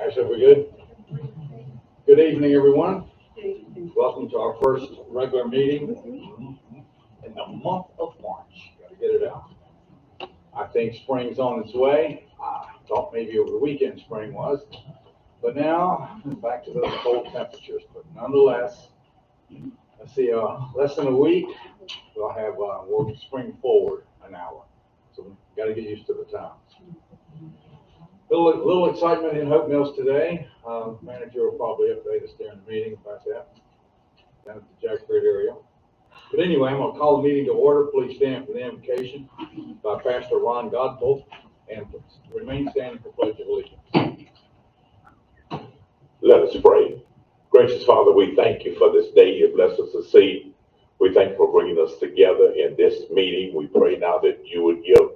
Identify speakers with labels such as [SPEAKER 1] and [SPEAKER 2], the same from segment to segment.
[SPEAKER 1] Ashley, we good? Good evening, everyone. Welcome to our first regular meeting in the month of March. Got to get it out. I think spring's on its way. I thought maybe over the weekend spring was, but now back to those cold temperatures. But nonetheless, I see less than a week. We'll spring forward an hour, so we got to get used to the times. Little excitement in Hope Mills today. Manager will probably update us during the meeting about that down at the Jacksboro area. But anyway, I'm going to call the meeting to order. Please stand for the invocation by Pastor Ron Godbolt and remain standing for pledge of allegiance.
[SPEAKER 2] Let us pray. Gracious Father, we thank you for this day you blessed us to see. We thank you for bringing us together in this meeting. We pray now that you would give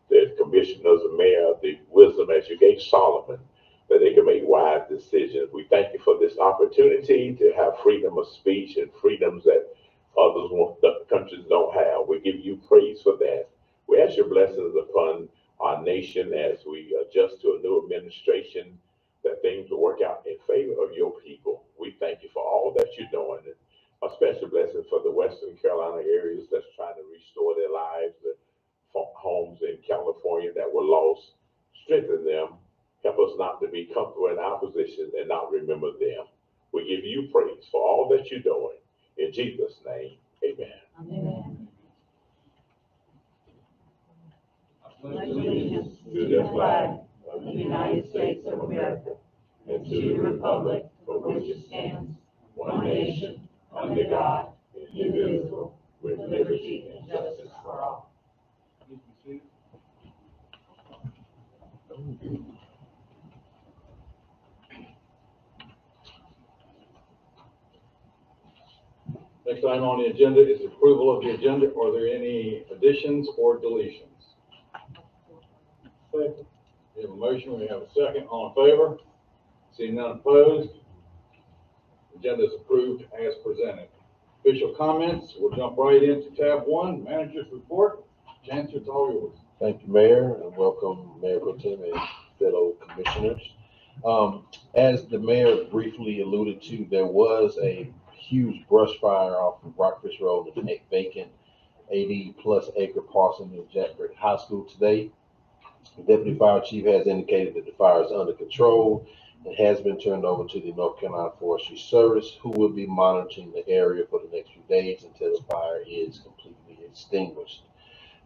[SPEAKER 2] the commissioners and mayor the wisdom as you gave Solomon, that they can make wise decisions. We thank you for this opportunity to have freedom of speech and freedoms that the countries don't have. We give you praise for that. We ask your blessings upon our nation as we adjust to a new administration, that things will work out in favor of your people. We thank you for all that you're doing. A special blessing for the Western Carolina areas that's trying to restore their lives, the homes in California that were lost. Strengthen them. Help us not to be comfortable in our position and not remember them. We give you praise for all that you're doing. In Jesus' name, amen.
[SPEAKER 3] Amen.
[SPEAKER 4] I pledge allegiance to the flag of the United States of America and to the republic for which it stands, one nation, under God, indivisible, with liberty and justice for all.
[SPEAKER 1] Next item on the agenda is approval of the agenda. Are there any additions or deletions? Second. We have a motion, we have a second. All in favor? Seeing none opposed, agenda is approved as presented. Official comments, we'll jump right into tab 1, manager's report. Chancellor, it's all yours.
[SPEAKER 5] Thank you, Mayor, and welcome Mayor Pro Tem and fellow commissioners. As the mayor briefly alluded to, there was a huge brush fire off of Rockfish Road, the vacant 80-plus acre parcel near Jacksboro High School today. The Deputy Fire Chief has indicated that the fire is under control and has been turned over to the North Carolina Forestry Service, who will be monitoring the area for the next few days until the fire is completely extinguished.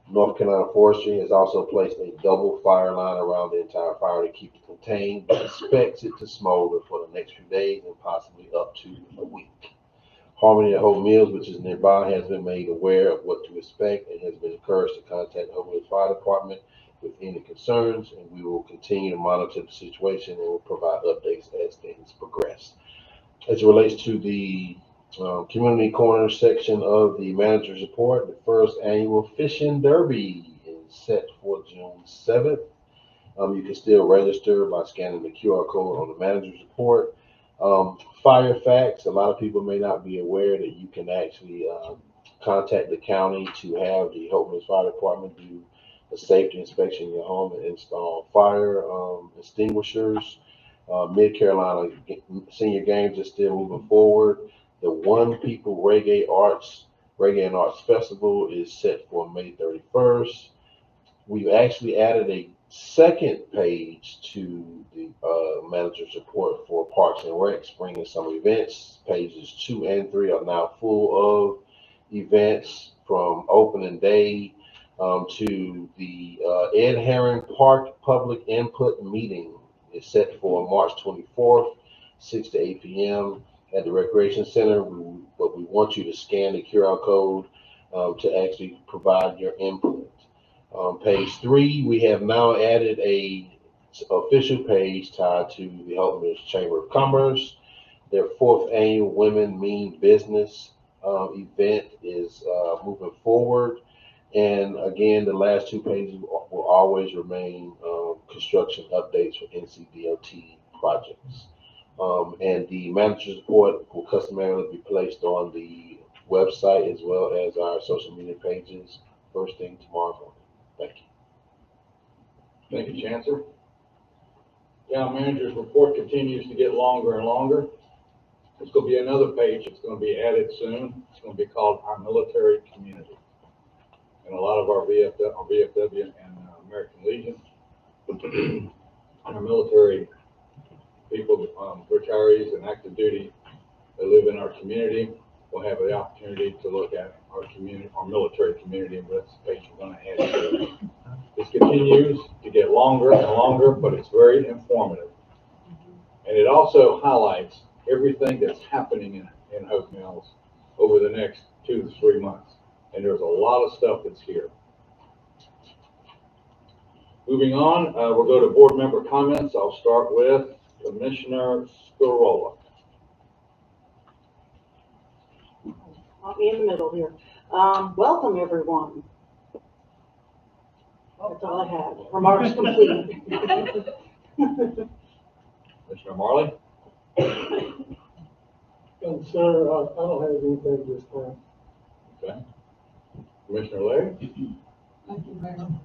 [SPEAKER 5] North Carolina Forestry has also placed a double fire line around the entire fire to keep it contained, but expects it to smolder for the next few days and possibly up to a week. Harmony at Hope Mills, which is nearby, has been made aware of what to expect and has been encouraged to contact Hope Mills Fire Department with any concerns, and we will continue to monitor the situation and will provide updates as things progress. As it relates to the community corner section of the manager's report, the first annual fishing derby is set for June 7th. You can still register by scanning the QR code on the manager's report. Fire facts, a lot of people may not be aware that you can actually contact the county to have the Hope Mills Fire Department do a safety inspection in your home and install fire extinguishers. Mid-Carolina Senior Games is still moving forward. The One People Reggae and Arts Festival is set for May 31st. We've actually added a second page to the manager's report for Parks and Rec, Spring and Summer events. Pages 2 and 3 are now full of events from opening day to the Ed Herring Park Public Input Meeting is set for March 24th, 6 to 8 p.m. at the Recreation Center. But we want you to scan the QR code to actually provide your input. Page 3, we have now added a official page tied to the Hope Mills Chamber of Commerce. Their 4th annual Women Mean Business event is moving forward. And again, the last 2 pages will always remain construction updates for NCDOT projects. And the manager's report will customarily be placed on the website as well as our social media pages first thing tomorrow morning. Thank you.
[SPEAKER 1] Thank you, Chancellor. Town manager's report continues to get longer and longer. There's going to be another page that's going to be added soon. It's going to be called Our Military Community. And a lot of our VFW and American Legion and our military people, retirees and active duty that live in our community will have the opportunity to look at our community, our military community, and that's the page we're going to add to it. This continues to get longer and longer, but it's very informative. And it also highlights everything that's happening in Hope Mills over the next 2 to 3 months. And there's a lot of stuff that's here. Moving on, we'll go to board member comments. I'll start with Commissioner Scarola.
[SPEAKER 3] I'll be in the middle here. Welcome, everyone. That's all I have. Remarks complete.
[SPEAKER 1] Commissioner Marley?
[SPEAKER 6] And sir, I don't have anything this time.
[SPEAKER 1] Okay. Commissioner Larry?
[SPEAKER 6] Thank you, ma'am.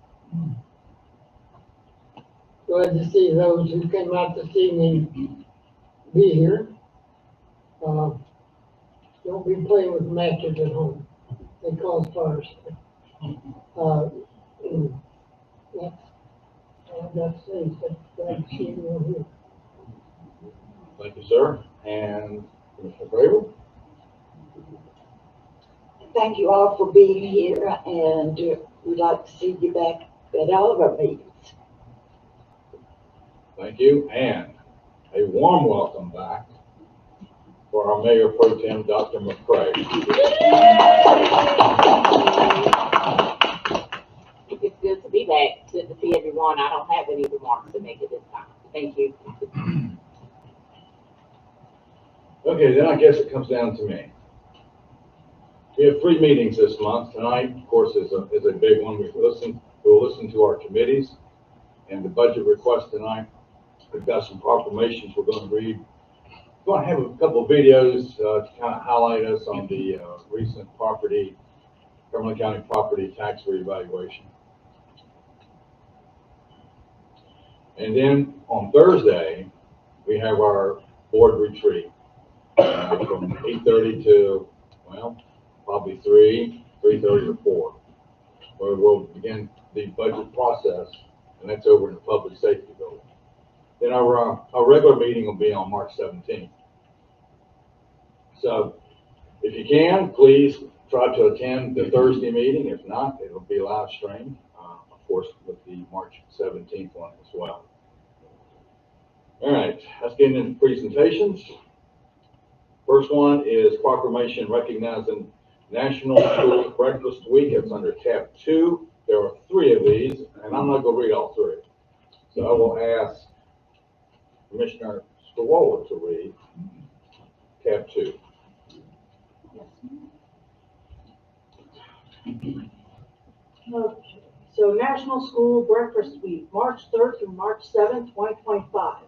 [SPEAKER 6] Glad to see those who came out to see me be here. Don't be playing with matches at home. They cause fires. That's all I've got to say. So glad to see you here.
[SPEAKER 1] Thank you, sir. And Commissioner Gravel?
[SPEAKER 4] Thank you all for being here, and we'd like to see you back at all of our meetings.
[SPEAKER 1] Thank you. And a warm welcome back for our Mayor Pro Tem, Dr. McCray.
[SPEAKER 7] It's good to be back. Good to see everyone. I don't have any remarks to make at this time. Thank you.
[SPEAKER 1] Okay, then I guess it comes down to me. We have 3 meetings this month. Tonight, of course, is a big one. We'll listen to our committees and the budget request tonight. We've got some proclamations we're going to read. We're going to have a couple of videos to kind of highlight us on the recent Cumberland County property tax reevaluation. And then on Thursday, we have our board retreat from 8:30 to, well, probably 3:30 or 4, where we'll begin the budget process, and that's over in the public safety building. Then our regular meeting will be on March 17th. So if you can, please try to attend the Thursday meeting. If not, it'll be live streamed, of course, with the March 17th one as well. All right, let's get into presentations. First one is proclamation recognizing National School Breakfast Week. It's under tab 2. There are 3 of these, and I'm not going to read all 3. So I will ask Commissioner Scarola to read tab 2.
[SPEAKER 3] Okay. So National School Breakfast Week, March 3rd through March 7th, 2025.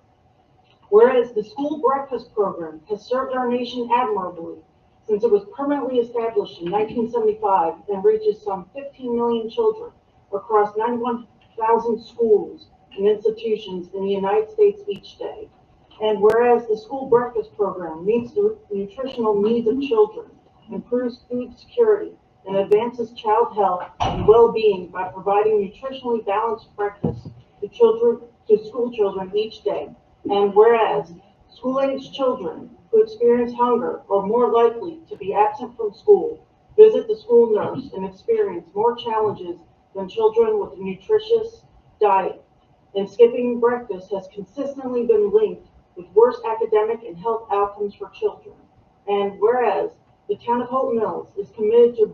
[SPEAKER 3] Whereas the school breakfast program has served our nation admirably since it was permanently established in 1975 and reaches some 15 million children across 91,000 schools and institutions in the United States each day. And whereas the school breakfast program meets the nutritional needs of children, improves food security, and advances child health and well-being by providing nutritionally balanced breakfast to school children each day. And whereas school-aged children who experience hunger are more likely to be absent from school, visit the school nurse, and experience more challenges than children with a nutritious diet. And skipping breakfast has consistently been linked with worse academic and health outcomes for children. And whereas the town of Hope Mills is committed to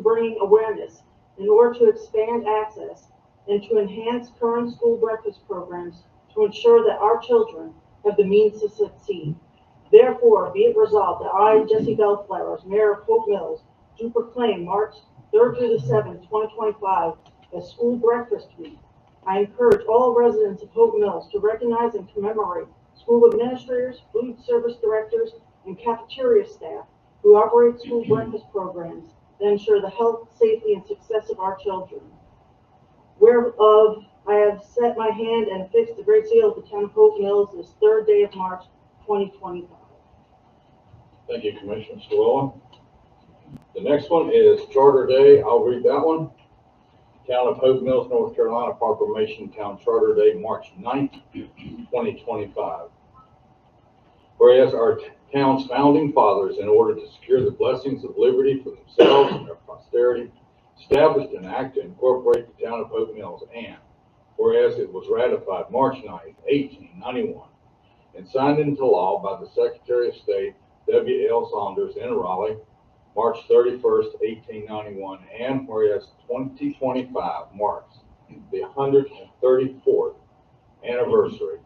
[SPEAKER 3] bringing awareness in order to expand access and to enhance current school breakfast programs to ensure that our children have the means to succeed. Therefore, be it resolved that I, Jesse Bellflowers, Mayor of Hope Mills, do proclaim March 3rd through the 7th, 2025 as School Breakfast Week. I encourage all residents of Hope Mills to recognize and commemorate school administrators, food service directors, and cafeteria staff who operate school breakfast programs that ensure the health, safety, and success of our children. Whereof I have set my hand and affixed the Great Seal of the Town of Hope Mills this third day of March 2025.
[SPEAKER 1] Thank you, Commissioner Swillen. The next one is Charter Day. I'll read that one. Town of Hope Mills, North Carolina, proclamation, Town Charter Day, March 9th, 2025. Whereas our town's founding fathers, in order to secure the blessings of liberty for themselves and their posterity, established an act to incorporate the Town of Hope Mills, and whereas it was ratified March 9th, 1891, and signed into law by the Secretary of State, W.L. Saunders, in Raleigh, March 31st, 1891, and whereas 2025 marks the 134th anniversary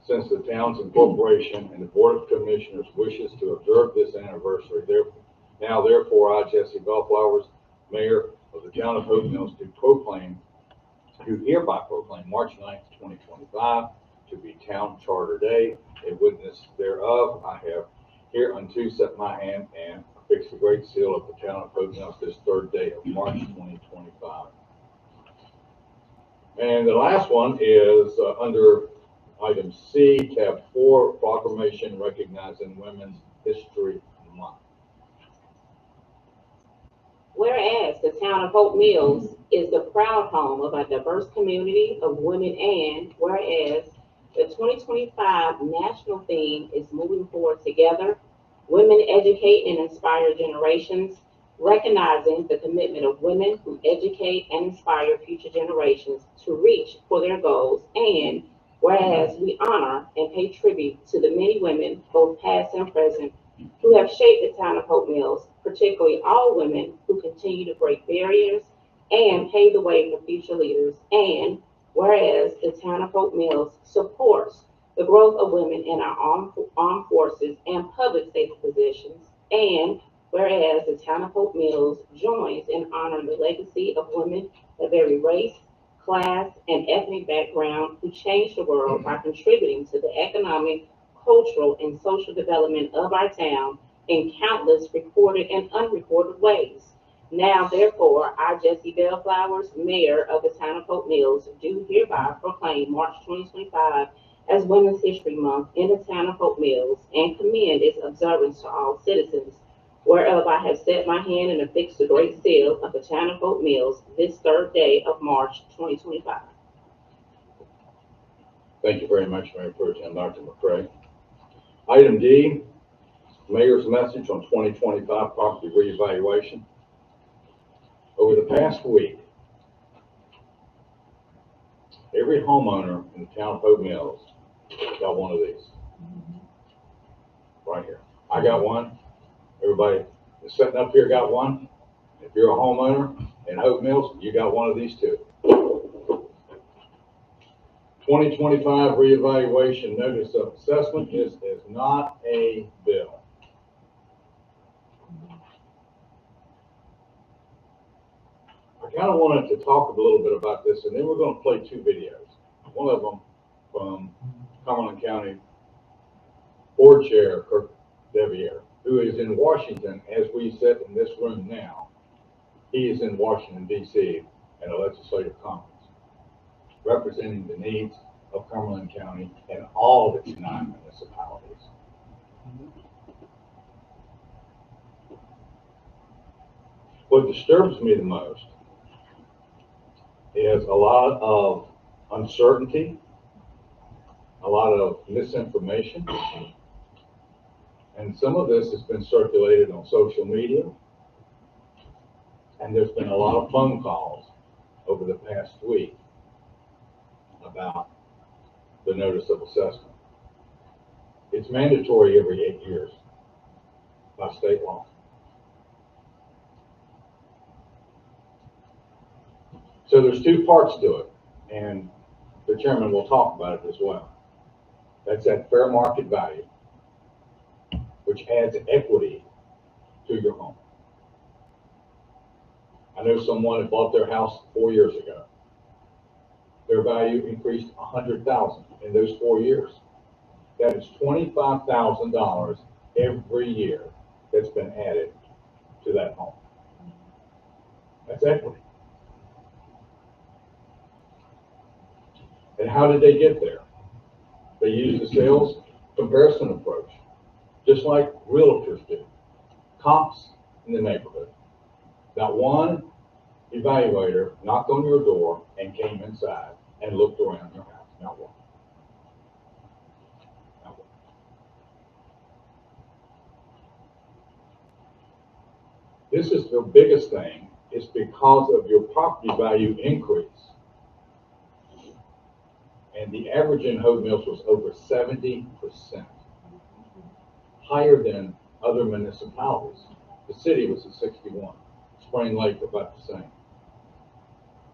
[SPEAKER 1] since the town's incorporation, and the Board of Commissioners wishes to observe this anniversary. Therefore, I, Jesse Bellflowers, Mayor of the Town of Hope Mills, do hereby proclaim March 9th, 2025 to be Town Charter Day. A witness thereof, I have hereunto set my hand and affixed the Great Seal of the Town of Hope Mills this third day of March 2025. And the last one is under item C, tab 4, proclamation recognizing Women's History Month.
[SPEAKER 7] Whereas the Town of Hope Mills is the proud home of a diverse community of women, and whereas the 2025 national theme is Moving Forward Together, Women Educate and Inspire Generations, recognizing the commitment of women who educate and inspire future generations to reach for their goals, and whereas we honor and pay tribute to the many women, both past and present, who have shaped the Town of Hope Mills, particularly all women who continue to break barriers and pave the way for future leaders, and whereas the Town of Hope Mills supports the growth of women in our armed forces and public safety positions, and whereas the Town of Hope Mills joins in honoring the legacy of women of every race, class, and ethnic background who changed the world by contributing to the economic, cultural, and social development of our town in countless recorded and unrecorded ways. Now, therefore, I, Jesse Bellflowers, Mayor of the Town of Hope Mills, do hereby proclaim March 2025 as Women's History Month in the Town of Hope Mills, and commend its observance to all citizens, whereof I have set my hand and affixed the Great Seal of the Town of Hope Mills this third day of March 2025.
[SPEAKER 1] Thank you very much, Mayor Pro Tem Dr. McCray. Item D, Mayor's message on 2025 property reevaluation. Over the past week, every homeowner in the Town of Hope Mills got one of these. Right here. I got one. Everybody that's sitting up here got one. If you're a homeowner in Hope Mills, you got one of these too. 2025 reevaluation notice of assessment is not a bill. I kind of wanted to talk a little bit about this, and then we're going to play two videos. One of them from Cumberland County Board Chair Kirk Deviere, who is in Washington as we sit in this room now. He is in Washington, D.C. at a legislative conference, representing the needs of Cumberland County and all of its 9 municipalities. What disturbs me the most is a lot of uncertainty, a lot of misinformation, and some of this has been circulated on social media, and there's been a lot of phone calls over the past week about the notice of assessment. It's mandatory every 8 years by state law. So there's two parts to it, and the chairman will talk about it as well. That's at fair market value, which adds equity to your home. I know someone that bought their house 4 years ago. Their value increased $100,000 in those 4 years. That is $25,000 every year that's been added to that home. That's equity. And how did they get there? They used the sales comparison approach, just like realtors do. Comps in the neighborhood. Not one evaluator knocked on your door and came inside and looked around your house. Not one. Not one. This is the biggest thing, is because of your property value increase. And the average in Hope Mills was over 70%, higher than other municipalities. The city was at 61, Spring Lake about the same.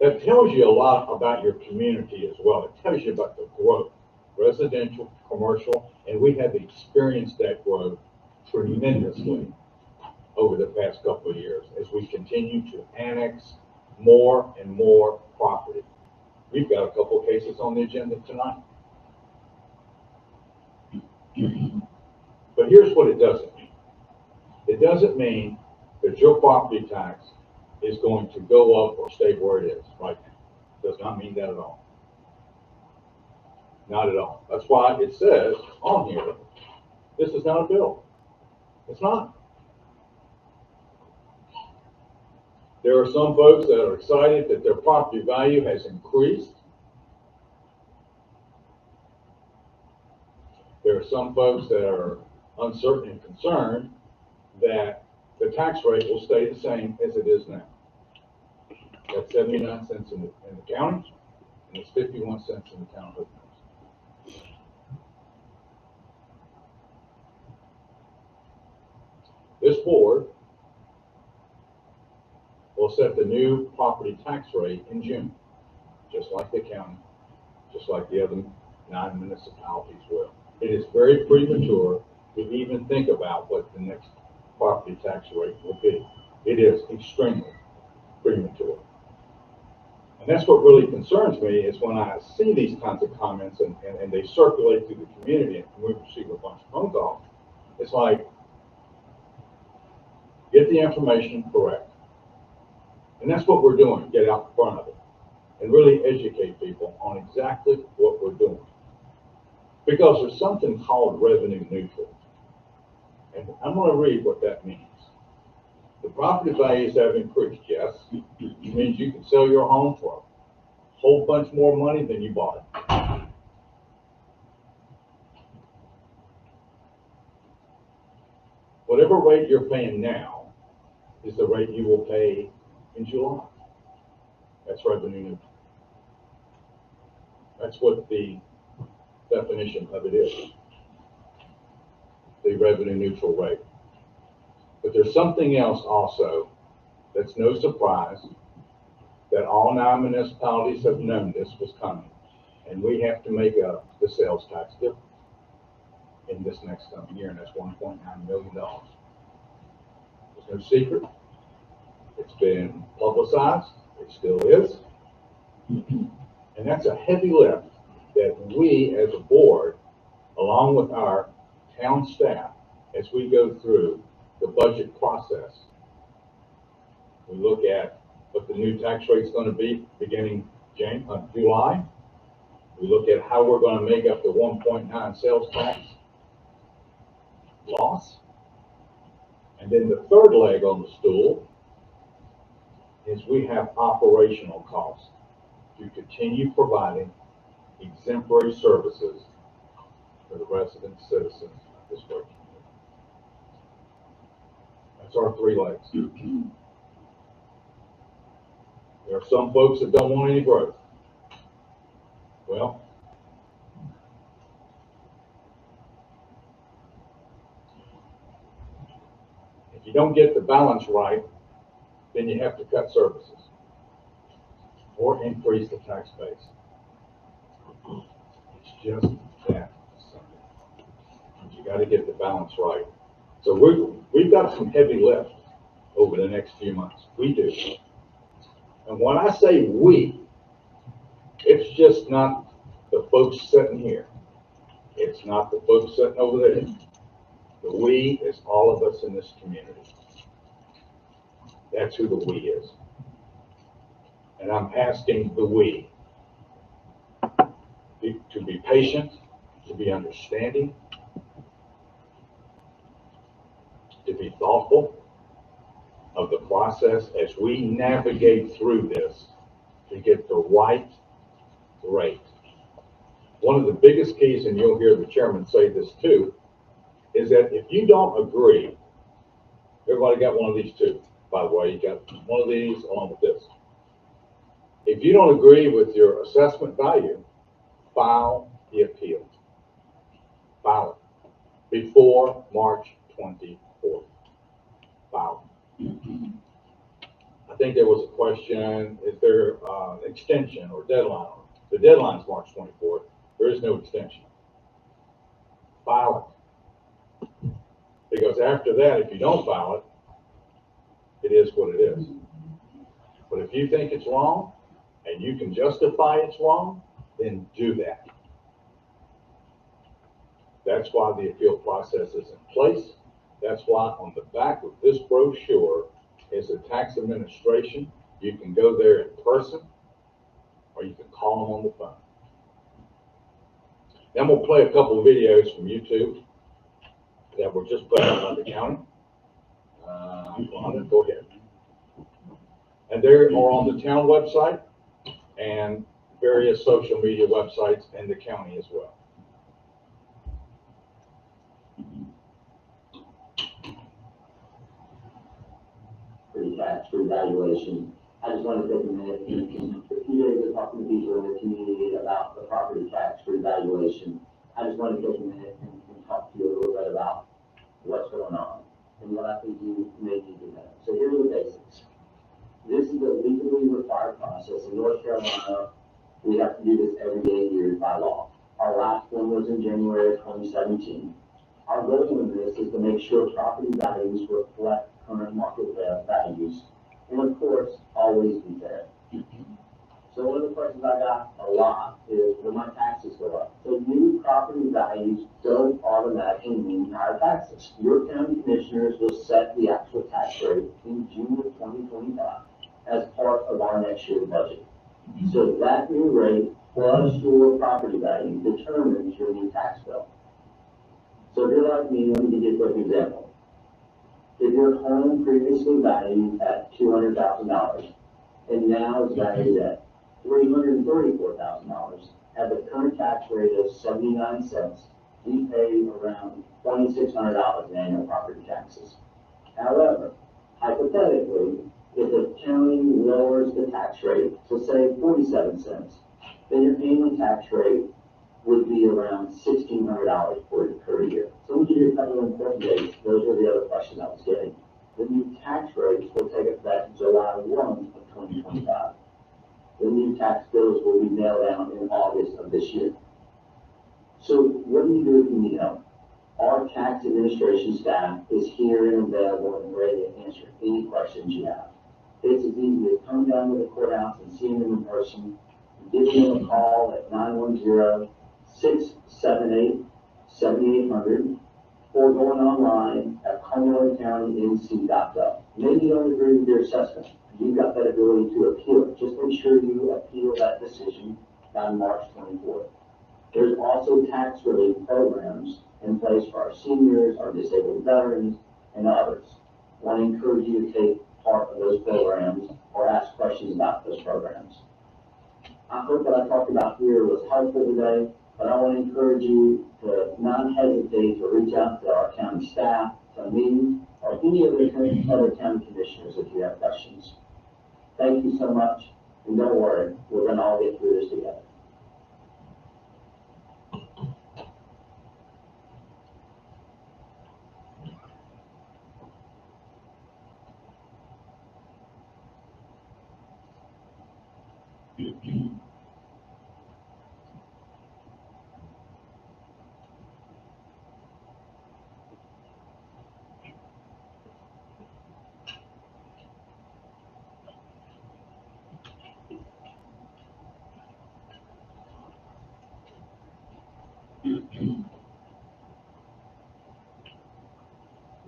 [SPEAKER 1] That tells you a lot about your community as well. It tells you about the growth, residential, commercial, and we have experienced that growth tremendously over the past couple of years as we continue to annex more and more property. We've got a couple of cases on the agenda tonight. But here's what it doesn't mean. It doesn't mean that your property tax is going to go up or stay where it is right now. Does not mean that at all. Not at all. That's why it says on here, this is not a bill. It's not. There are some folks that are excited that their property value has increased. There are some folks that are uncertain and concerned that the tax rate will stay the same as it is now. That's 79 cents in the county, and it's 51 cents in the town of Hope Mills. This board will set the new property tax rate in June, just like the county, just like the other 9 municipalities will. It is very premature to even think about what the next property tax rate will be. It is extremely premature. And that's what really concerns me is when I see these kinds of comments and they circulate through the community and we receive a bunch of phone calls. It's like, get the information correct. And that's what we're doing, get out in front of it and really educate people on exactly what we're doing. Because there's something called revenue neutral. And I'm going to read what that means. The property values have increased, yes. It means you can sell your home for a whole bunch more money than you bought it. Whatever rate you're paying now is the rate you will pay in July. That's revenue neutral. That's what the definition of it is. The revenue neutral rate. But there's something else also that's no surprise that all 9 municipalities have known this was coming. And we have to make up the sales tax difference in this next coming year, and that's $1.9 million. There's no secret. It's been publicized. It still is. And that's a heavy lift that we as a board, along with our town staff, as we go through the budget process, we look at what the new tax rate is going to be beginning July. We look at how we're going to make up the 1.9 sales tax loss. And then the third leg on the stool is we have operational costs to continue providing exemplary services for the residents, citizens of this great community. That's our 3 legs. There are some folks that don't want any growth. Well, if you don't get the balance right, then you have to cut services or increase the tax base. It's just that simple. But you got to get the balance right. So we've got some heavy lift over the next few months. We do. And when I say we, it's just not the folks sitting here. It's not the folks sitting over there. The we is all of us in this community. That's who the we is. And I'm asking the we to be patient, to be understanding, to be thoughtful of the process as we navigate through this to get the right rate. One of the biggest keys, and you'll hear the chairman say this too, is that if you don't agree, everybody got one of these too, by the way, you got one of these along with this. If you don't agree with your assessment value, file the appeal. File it before March 24th. File it. I think there was a question, is there an extension or deadline? The deadline is March 24th. There is no extension. File it. Because after that, if you don't file it, it is what it is. But if you think it's wrong and you can justify it's wrong, then do that. That's why the appeal process is in place. That's why on the back of this brochure is a tax administration. You can go there in person or you can call them on the phone. Then we'll play a couple of videos from YouTube that were just put out by the county. Go ahead. And they are on the town website and various social media websites in the county as well.
[SPEAKER 8] Free tax, free valuation. I just want to take a minute and a few days of talking to people in the community about the property tax free valuation. I just want to take a minute and talk to you a little bit about what's going on and what I think you may need to know. So here are the basics. This is a legally required process. In North Carolina, we have to do this every 8 years by law. Our last one was in January of 2017. Our goal in this is to make sure property values reflect current market values, and of course, always be fair. So one of the questions I got a lot is, will my taxes go up? So new property values don't automatically mean higher taxes. Your county commissioners will set the actual tax rate in June of 2025 as part of our next year's budget. So that new rate plus your property value determines your new tax bill. So if you're like me, let me give you a quick example. If your home previously valued at $200,000 and now is valued at $334,000, at the current tax rate of 79 cents, we pay around $2,600 in annual property taxes. However, hypothetically, if the county lowers the tax rate to say 47 cents, then your annual tax rate would be around $1,600 per year. So let me give you a couple of important dates. Those are the other questions I was getting. The new tax rates will take effect July 1 of 2025. The new tax bills will be mailed out in August of this year. So what do you do if you need help? Our tax administration staff is here and available and ready to answer any questions you have. It's as easy as come down to the courthouse and see them in person, give them a call at 910-678-7800, or going online at cumberlandcountync.gov. Maybe you don't agree with your assessment. You've got that ability to appeal it. Just make sure you appeal that decision by March 24th. There's also tax relief programs in place for our seniors, our disabled veterans, and others. I want to encourage you to take part of those programs or ask questions about those programs. I hope what I talked about here was helpful today, but I want to encourage you to not hesitate to reach out to our county staff, to me, or any of the other county commissioners if you have questions. Thank you so much, and don't worry, we're going to all get through this together.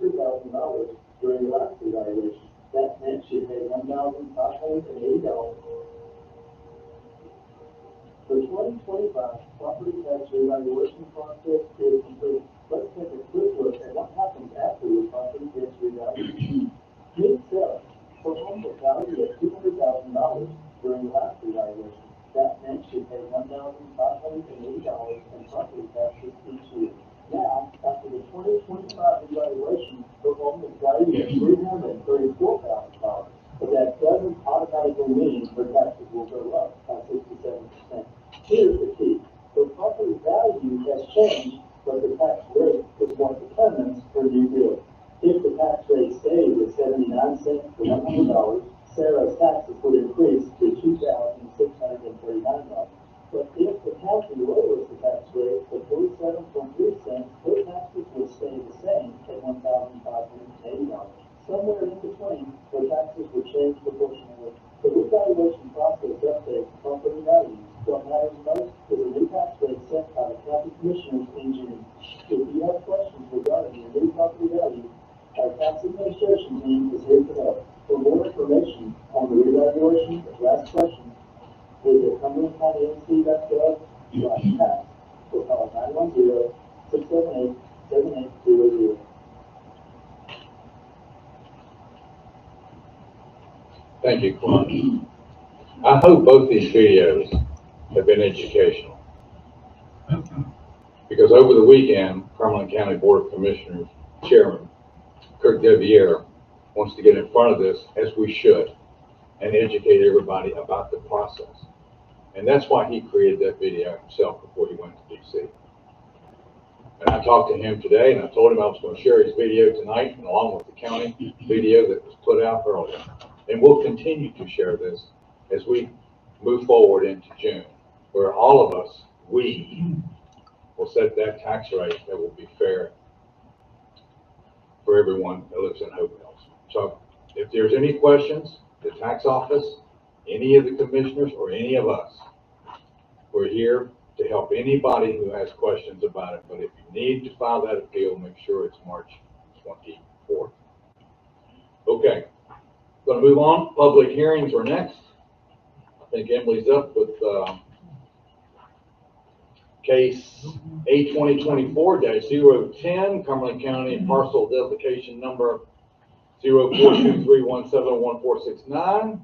[SPEAKER 8] $2,000 during the last evaluation. That meant she paid $1,580. The 2025
[SPEAKER 6] $1,580 in property taxes each year. Now, after the 2025 evaluation, the home is valued at $334,000, but that doesn't automatically mean her taxes will go up by 67%. Here's the key. The property value has changed, but the tax rate is what determines her new bill. If the tax rate stays at 79 cents per $100, Sarah's taxes would increase to $2,639. But if the county lowers the tax rate to 47.3 cents, her taxes would stay the same at $1,580. Somewhere in between, her taxes would change proportionally. The revaluation process updates property values. What matters most is a new tax rate set by the county commissioners in June. If you have questions regarding your new property value, our tax administration team is here to help. For more information on the revaluation or ask questions, visit cumberlandcountync.gov/tax or call 910-678-7800.
[SPEAKER 1] Thank you, Clark. I hope both these videos have been educational. Because over the weekend, Cumberland County Board of Commissioners Chairman Kirk Deviere wants to get in front of this, as we should, and educate everybody about the process. And that's why he created that video himself before he went to DC. And I talked to him today, and I told him I was going to share his video tonight, and along with the county video that was put out earlier. And we'll continue to share this as we move forward into June, where all of us, we, will set that tax rate that will be fair for everyone that lives in Hope Mills. So if there's any questions, the tax office, any of the commissioners, or any of us, we're here to help anybody who has questions about it. But if you need to file that appeal, make sure it's March 24th. Okay, going to move on. Public hearings are next. I think Emily's up with case A2024-010, Cumberland County parcel identification number 0423171469,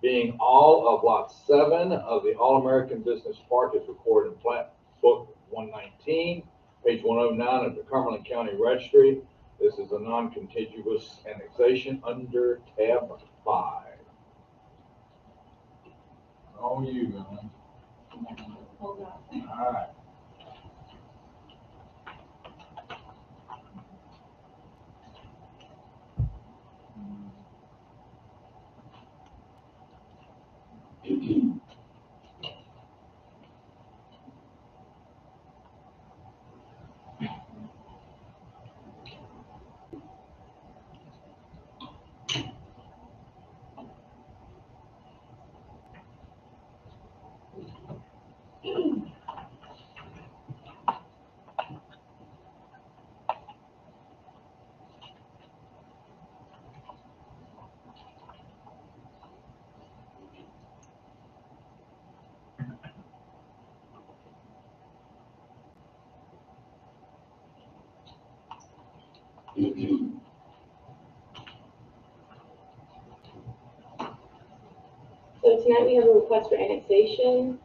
[SPEAKER 1] being all of lot 7 of the All-American Business Park is recorded in Plat Book 119, page 109 of the Cumberland County Registry. This is a non-contiguous annexation under tab 5. All you, man.
[SPEAKER 4] Hold on.
[SPEAKER 1] All right.
[SPEAKER 7] So tonight we have a request for annexation,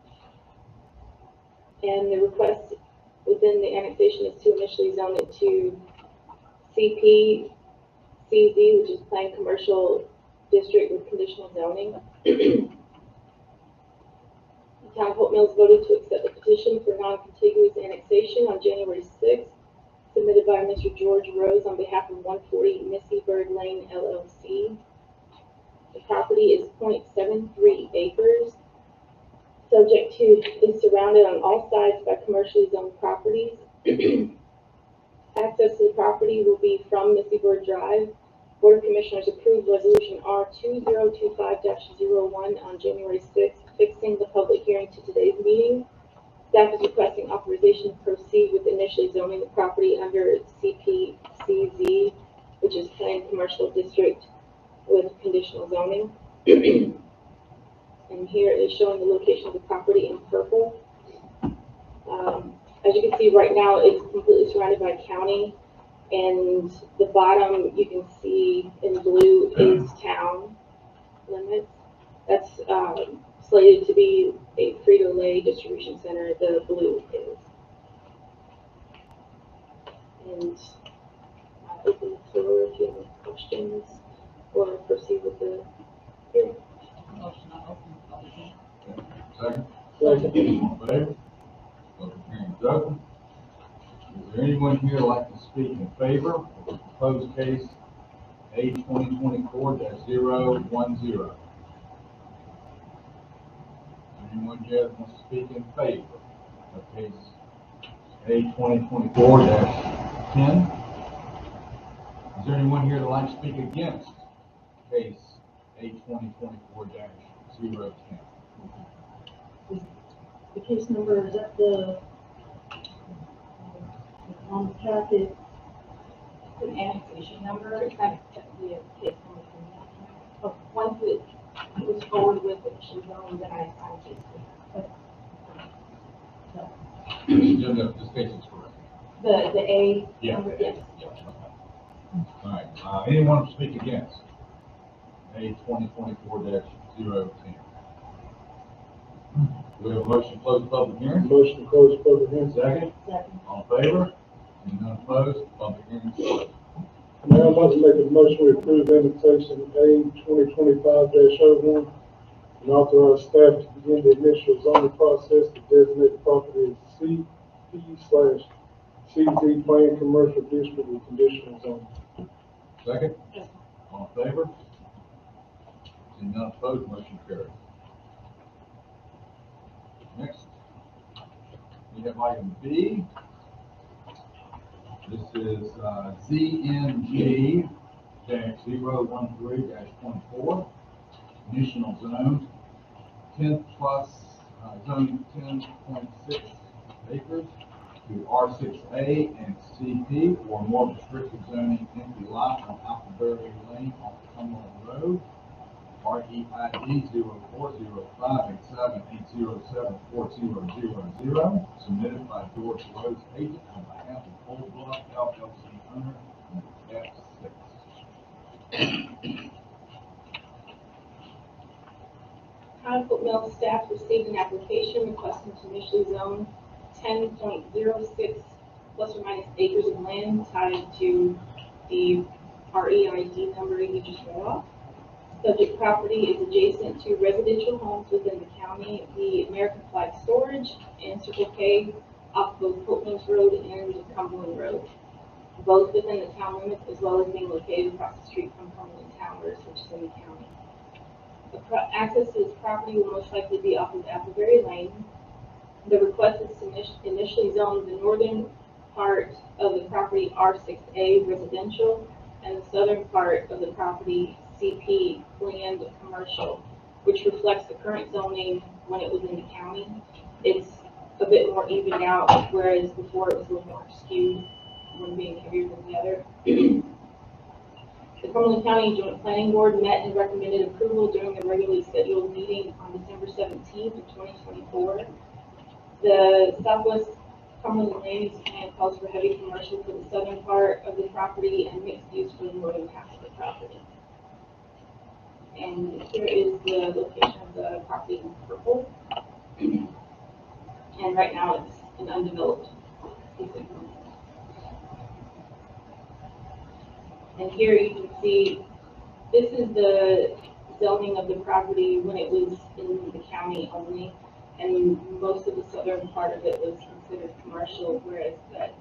[SPEAKER 7] and the request within the annexation is to initially zone it to CP CZ, which is Planned Commercial District with conditional zoning. The Town of Hope Mills voted to accept the petition for non-contiguous annexation on January 6th, submitted by Mr. George Rose on behalf of 140 Missy Bird Lane LLC. The property is 0.73 acres, subject to, is surrounded on all sides by commercially zoned properties. Access to the property will be from Missy Bird Drive. Board of Commissioners approved Resolution R2025-01 on January 6th, fixing the public hearing to today's meeting. Staff is requesting authorization to proceed with initially zoning the property under CPCZ, which is Planned Commercial District with conditional zoning. And here it is showing the location of the property in purple. As you can see right now, it's completely surrounded by county, and the bottom you can see in blue is town limits. That's slated to be a Frito-Lay distribution center, the blue is. And I open the floor if you have any questions or proceed with the hearing.
[SPEAKER 4] Motion to open public hearing.
[SPEAKER 1] Second?
[SPEAKER 6] Second.
[SPEAKER 1] All in favor? Public hearing is open. Is there anyone here who'd like to speak in favor of the proposed case A 2024-010? Anyone here that wants to speak in favor of case A 2024-10? Is there anyone here that'd like to speak against case A 2024-010?
[SPEAKER 3] The case number is at the, on the packet.
[SPEAKER 7] It's an annexation number, it's kind of the case number from that. But once it was forwarded with it, she's on, then I assigned it to
[SPEAKER 1] No, this case is correct.
[SPEAKER 7] the A
[SPEAKER 1] Yeah.
[SPEAKER 7] number, yes.
[SPEAKER 1] All right, anyone to speak against A 2024-010? Do we have a motion to close the public hearing?
[SPEAKER 6] Motion to close public hearing.
[SPEAKER 1] Second?
[SPEAKER 3] Second.
[SPEAKER 1] All in favor? Seeing none opposed, public hearing is closed.
[SPEAKER 6] Mayor, I'd like to make a motion to approve annexation A 2025-01 and authorize staff to begin the initial zoning process to designate the property as CP/CZ Plan Commercial District with conditional zoning.
[SPEAKER 1] Second? All in favor? Seeing none opposed, motion carries. Next, we have item B. This is ZNG -013-24, conditional zone, 10 plus, zone 10.6 acres to R6A and CP, or more restricted zoning empty lot on Appleberry Lane off Cumberland Road. REID 040587807400, submitted by George Rhodes agent on behalf of Old Bluff LLC owner, F6.
[SPEAKER 7] Town of Hope Mills staff received an application requesting to initially zone 10.06 plus or minus acres of land tied to the REID number you just read off. Subject property is adjacent to residential homes within the county, the American Flag Storage and Circle K off both Hope Mills Road and Cumberland Road, both within the town limits as well as being located across the street from Cumberland Towers, which is in the county. Access to this property will most likely be off of Appleberry Lane. The request is to initially zone the northern part of the property R6A residential and the southern part of the property CP planned commercial, which reflects the current zoning when it was in the county. It's a bit more evened out, whereas before it was a little more skewed, one being heavier than the other. The Cumberland County Joint Planning Board met and recommended approval during the regularly scheduled meeting on December 17th of 2024. The Southwest Cumberland Land Use Plan calls for heavy commercial for the southern part of the property and mixed use for the northern half of the property. And here is the location of the property in purple. And right now it's an undeveloped piece of land. And here you can see, this is the zoning of the property when it was in the county only. And most of the southern part of it was considered commercial, whereas that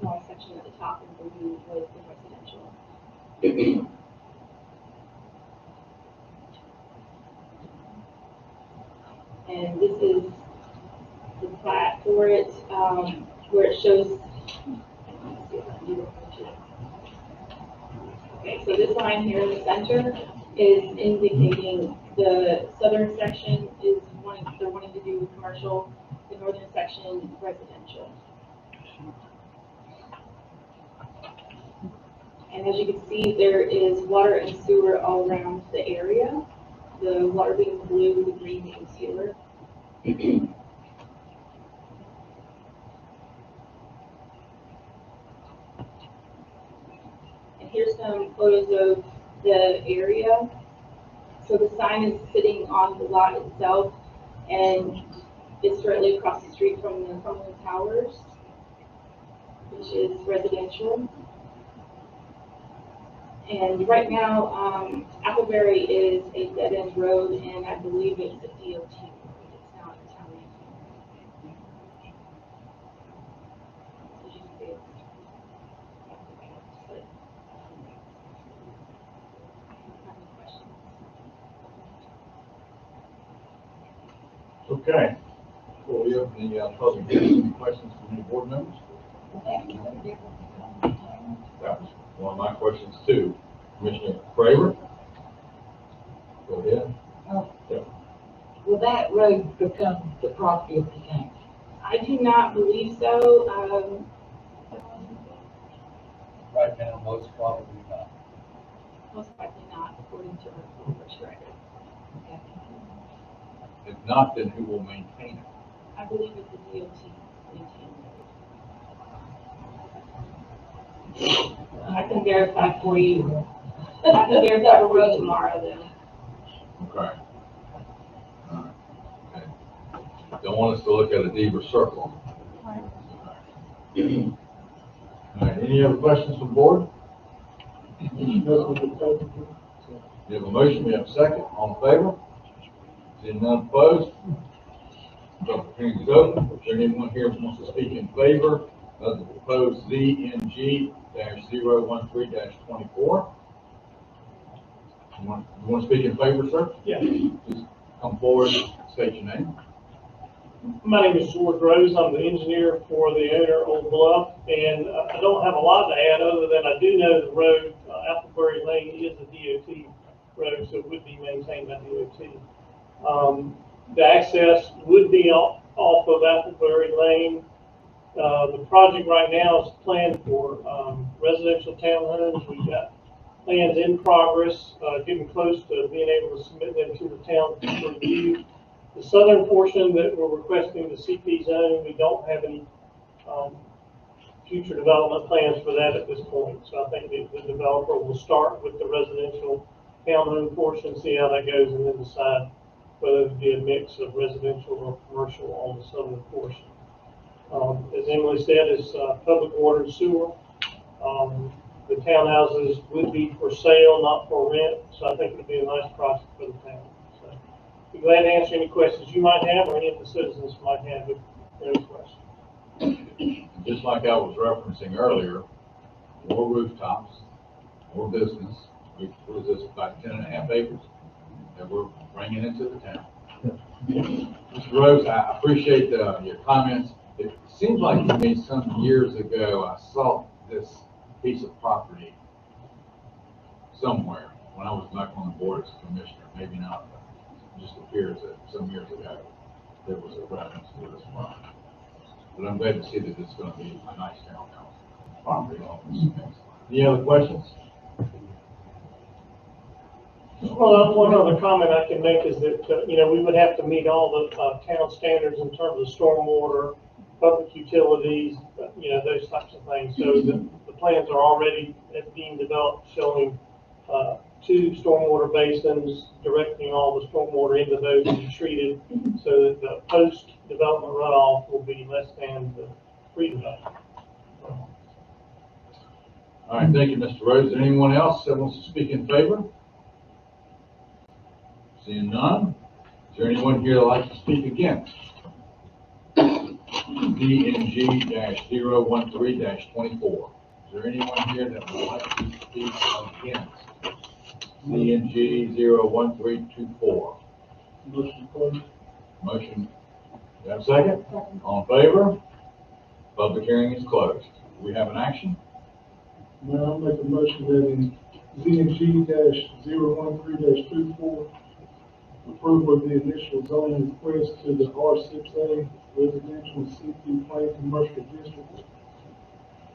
[SPEAKER 7] small section at the top in blue was the residential. And this is the plat for it, where it shows. Okay, so this line here in the center is indicating the southern section is they're wanting to do commercial, the northern section residential. And as you can see, there is water and sewer all around the area. The water being blue, the green being sewer. And here's some photos of the area.
[SPEAKER 4] So the sign is sitting on the lot itself, and it's directly across the street from the Cumberland Towers, which is residential. And right now, Appleberry is a dead-end road, and I believe it's a DOT road. It's not a county. So you see it.
[SPEAKER 1] Okay. Before we open the public hearing, any questions from any board members? That was one of my questions too. Commissioner Fravor? Go ahead.
[SPEAKER 9] Will that road become the property of the town?
[SPEAKER 4] I do not believe so.
[SPEAKER 10] Right now, most probably not.
[SPEAKER 4] Most likely not, according to our first record.
[SPEAKER 1] If not, then who will maintain it?
[SPEAKER 4] I believe it's the DOT maintained road. I can verify for you. I can verify for you tomorrow, though.
[SPEAKER 1] Okay. All right. Okay. Don't want us to look at a deeper circle. All right, any other questions from the board? We have a motion, we have a second, all in favor? Seeing none opposed? Public hearing is open. Is there anyone here who wants to speak in favor of the proposed ZNG-013-24? You want to speak in favor, sir?
[SPEAKER 11] Yeah.
[SPEAKER 1] Just come forward, state your name.
[SPEAKER 11] My name is George Rose. I'm the engineer for the owner, Old Bluff, and I don't have a lot to add other than I do know the road, Appleberry Lane is a DOT road, so it would be maintained by DOT. The access would be off of Appleberry Lane. The project right now is planned for residential townhomes. We've got plans in progress, getting close to being able to submit them to the town for review. The southern portion that we're requesting the CP zone, we don't have any future development plans for that at this point. So I think the developer will start with the residential townhome portion, see how that goes, and then decide whether to be a mix of residential or commercial on the southern portion. As Emily said, it's public water and sewer. The townhouses would be for sale, not for rent, so I think it would be a nice project for the town. So, be glad to answer any questions you might have, or any of the citizens might have if there is questions.
[SPEAKER 1] Just like I was referencing earlier, more rooftops, more business. What is this, about 10.5 acres that we're bringing into the town? Mr. Rose, I appreciate your comments. It seems like to me some years ago, I saw this piece of property somewhere when I was back on the board as a commissioner, maybe not, but it just appears that some years ago, there was a reference to this property. But I'm glad to see that it's going to be a nice townhouse property on this. Any other questions?
[SPEAKER 11] Well, one other comment I can make is that, we would have to meet all the town standards in terms of stormwater, public utilities, those types of things. So the plans are already being developed showing 2 stormwater basins, directing all the stormwater into those to be treated so that the post-development runoff will be less than the pre-development.
[SPEAKER 1] All right, thank you, Mr. Rose. Is there anyone else that wants to speak in favor? Seeing none, is there anyone here that would like to speak against? DNG-013-24. Is there anyone here that would like to speak against DNG-01324?
[SPEAKER 11] Motion closed.
[SPEAKER 1] Motion, you have a second? All in favor? Public hearing is closed. We have an action?
[SPEAKER 12] Now I'll make a motion that in ZNG-013-24, approval of the initial zoning request to the R6A residential CP Plain Commercial District.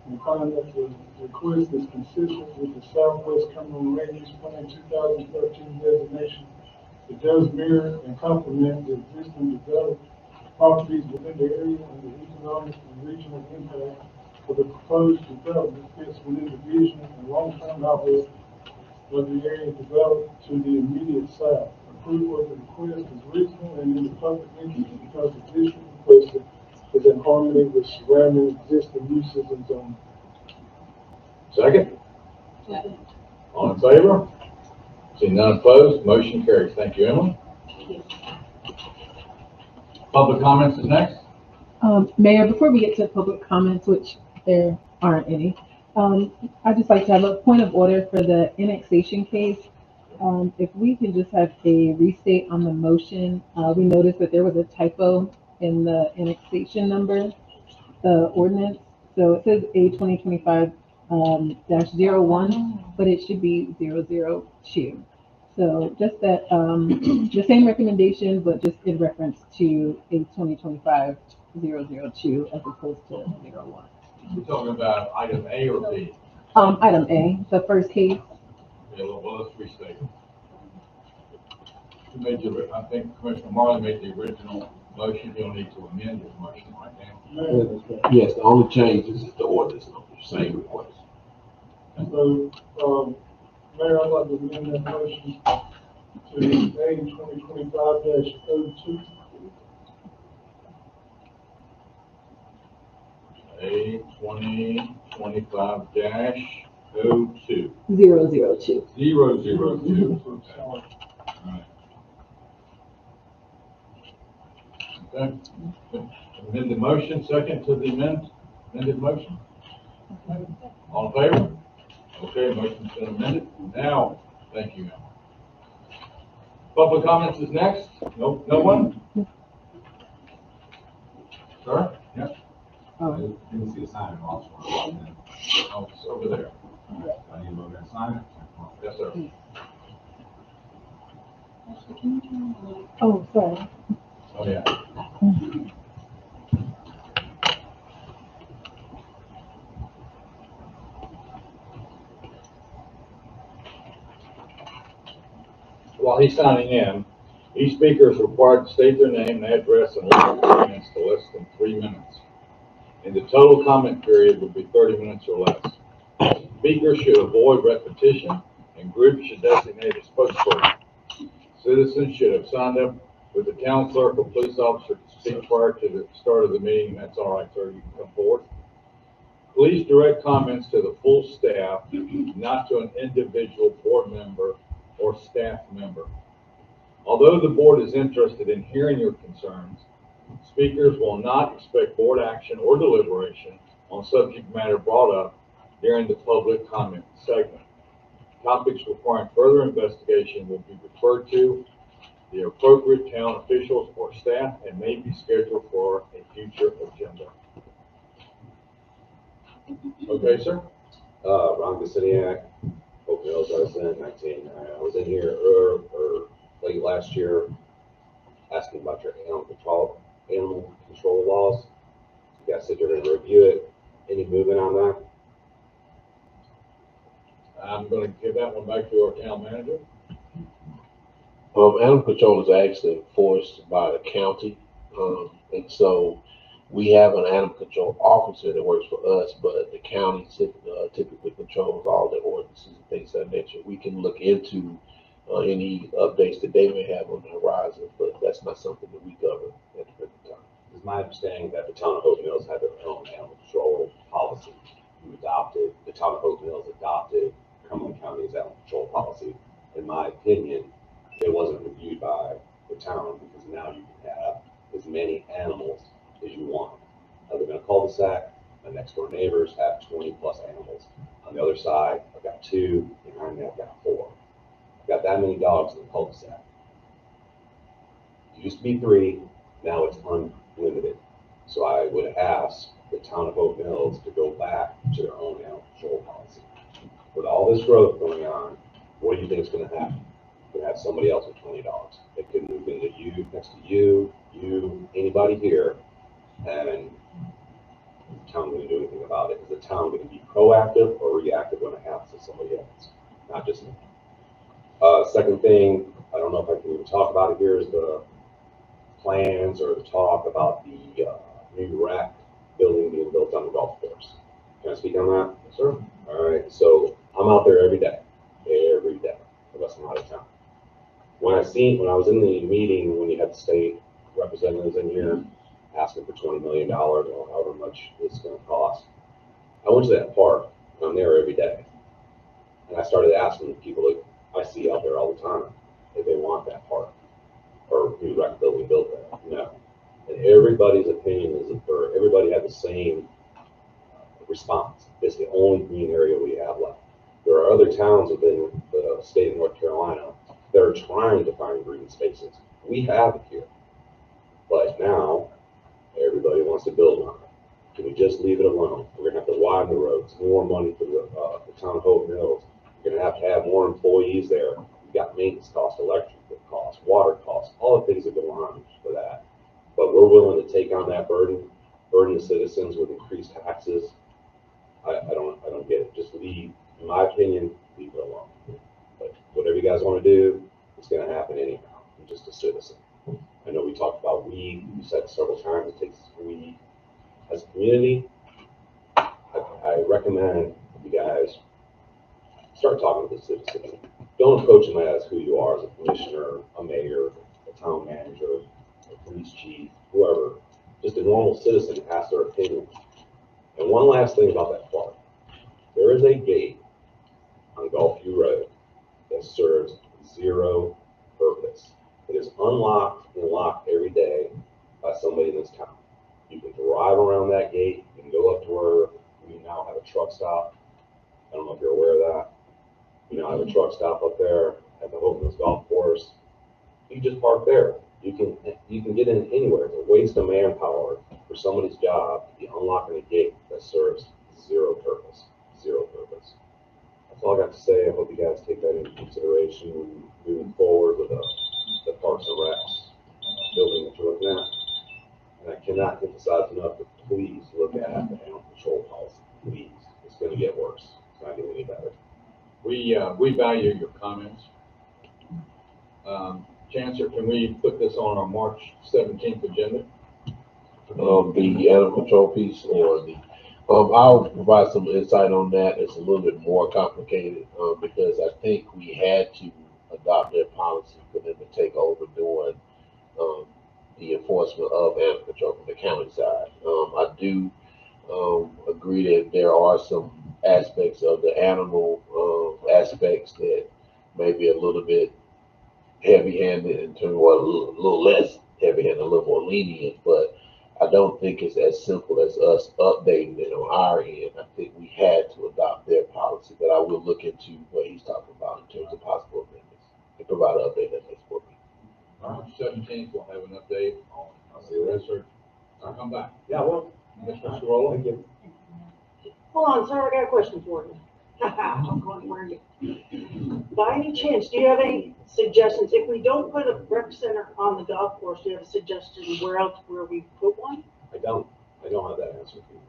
[SPEAKER 12] And find that the request is consistent with the Southwest Cumberland Land Use Plan 2013 designation. It does mirror and complement the existing developed properties within the area, and the economic and regional impact of the proposed development fits within the vision and long-term outlook of the area developed to the immediate south. Approval of the request is reasonable and in the public interest because the district requested is in harmony with surrounding existing uses and zoning.
[SPEAKER 1] Second? All in favor? Seeing none opposed, motion carries. Thank you, Emily. Public comments is next.
[SPEAKER 13] Mayor, before we get to public comments, which there aren't any, I'd just like to have a point of order for the annexation case. If we can just have a restate on the motion, we noticed that there was a typo in the annexation number, the ordinance. So it says A 2025 -01, but it should be 002. So just that, the same recommendation, but just in reference to A 2025 002 as opposed to 01.
[SPEAKER 1] We're talking about item A or B?
[SPEAKER 13] Item A, the first case.
[SPEAKER 1] Okay, well, let's restate it. Who made I think Commissioner Marley made the original motion. You'll need to amend his motion right now.
[SPEAKER 5] Yes, the only change is the ordinance number, same request.
[SPEAKER 12] So, Mayor, I'd like to amend that motion to A 2025-02.
[SPEAKER 1] A 2025-02.
[SPEAKER 13] 002.
[SPEAKER 1] 002.
[SPEAKER 12] Sorry.
[SPEAKER 1] Okay. Amended motion, second to the amended motion. All in favor? Okay, motion's been amended. Now, thank you, Emma. Public comments is next. No one? Sir? Yeah?
[SPEAKER 14] Didn't see a sign in Ross.
[SPEAKER 1] Oh, it's over there.
[SPEAKER 14] I need to go there and sign it.
[SPEAKER 1] Yes, sir.
[SPEAKER 13] Oh, sorry.
[SPEAKER 1] Oh, yeah. While he's signing in, each speaker is required to state their name and address and limit their comments to less than 3 minutes. And the total comment period would be 30 minutes or less. Speakers should avoid repetition, and groups should designate a spokesperson. Citizens should have signed up with the town clerk or police officer to speak prior to the start of the meeting. That's all right, sir. You can come forward. Please direct comments to the full staff, not to an individual board member or staff member. Although the board is interested in hearing your concerns, speakers will not expect board action or deliberation on subject matter brought up during the public comment segment. Topics requiring further investigation will be referred to the appropriate town officials or staff and may be scheduled for a future agenda. Okay, sir?
[SPEAKER 15] Ron Gasiniak, Hope Mills resident, 19. I was in here late last year asking about your animal control laws. You guys said you're going to review it. Any movement on that?
[SPEAKER 1] I'm going to give that one back to our town manager.
[SPEAKER 5] Animal control is actually enforced by the county, and so we have an animal control officer that works for us, but the county typically controls all the ordinances and things of that nature. We can look into any updates that they may have on the horizon, but that's not something that we govern at the present time.
[SPEAKER 15] It's my understanding that the town of Hope Mills had their own animal control policy. The town of Hope Mills adopted Cumberland County's animal control policy. In my opinion, it wasn't reviewed by the town because now you can have as many animals as you want. I live in a cul-de-sac. My next door neighbors have 20 plus animals. On the other side, I've got 2, behind me I've got 4. I've got that many dogs in the cul-de-sac. It used to be 3, now it's unlimited. So I would ask the town of Oak Mills to go back to their own animal control policy. With all this growth going on, what do you think is going to happen? You're going to have somebody else with 20 dogs. They could move into you, next to you, anybody here, and the town going to do anything about it? Is the town going to be proactive or reactive when it happens to somebody else? Not just me. Second thing, I don't know if I can even talk about it here, is the plans or the talk about the new rack building being built on the golf course. Can I speak on that? Yes, sir. All right, so I'm out there every day. when I was in the meeting, when you had the state representatives in here asking for $20 million or however much it's gonna cost, I went to that park, and I'm there every day. And I started asking people that I see out there all the time if they want that park or new rec building built there. No. And everybody's opinion is, or everybody had the same response. It's the only green area we have left. There are other towns within the state of North Carolina that are trying to find green spaces. We have it here. But now, everybody wants to build on it. Can we just leave it alone? We're gonna have to widen the roads, more money for the town of Hope Mills. You're gonna have more employees there. You've got maintenance costs, electric costs, water costs, all the things that go on for that. But we're willing to take on that burden the citizens with increased taxes. I don't get it. Just leave, in my opinion, leave it alone. But whatever you guys want to do, it's gonna happen anyhow. I'm just a citizen. I know we talked about weed. You said several times it takes weed. As a community, I recommend you guys start talking to the citizens. Don't approach them as who you are as a commissioner, a mayor, a town manager, a police chief, whoever. Just a normal citizen ask their opinion. And one last thing about that park. There is a gate on Gulfview Road that serves zero purpose. It is unlocked and locked every day by somebody in this town. You can drive around that gate. You can go up to where we now have a truck stop. I don't know if you're aware of that. We now have a truck stop up there at the Hope Mills Golf Course. You just park there. You can get in anywhere. It's a waste of manpower for somebody's job to be unlocking a gate that serves zero purpose. Zero purpose. That's all I got to say. I hope you guys take that into consideration moving forward with the Parks and Recs building that you're looking at. And I cannot emphasize enough to please look at the animal control policy. Please. It's going to get worse. It's not getting any better.
[SPEAKER 1] We value your comments. Chancellor, can we put this on our March 17th agenda?
[SPEAKER 5] The animal control piece or the, I'll provide some insight on that. It's a little bit more complicated, because I think we had to adopt their policy for them to take over doing, the enforcement of animal control from the county side. I do, agree that there are some aspects of the animal, aspects that may be a little bit heavy-handed in terms of, well, a little less heavy-handed, a little more lenient, but I don't think it's as simple as us updating it on our end. I think we had to adopt their policy, but I will look into what he's talking about in terms of possible amendments and provide an update at next board meeting.
[SPEAKER 1] March 17th, we'll have an update on the research. I'll come back.
[SPEAKER 15] Yeah, well,
[SPEAKER 1] Mr. Sorolla?
[SPEAKER 15] thank you.
[SPEAKER 3] Hold on, sir, I got a question for you. I'm going, where are you? By any chance, do you have any suggestions? If we don't put a rec center on the golf course, do you have a suggestion where we put one?
[SPEAKER 15] I don't have that answer for you.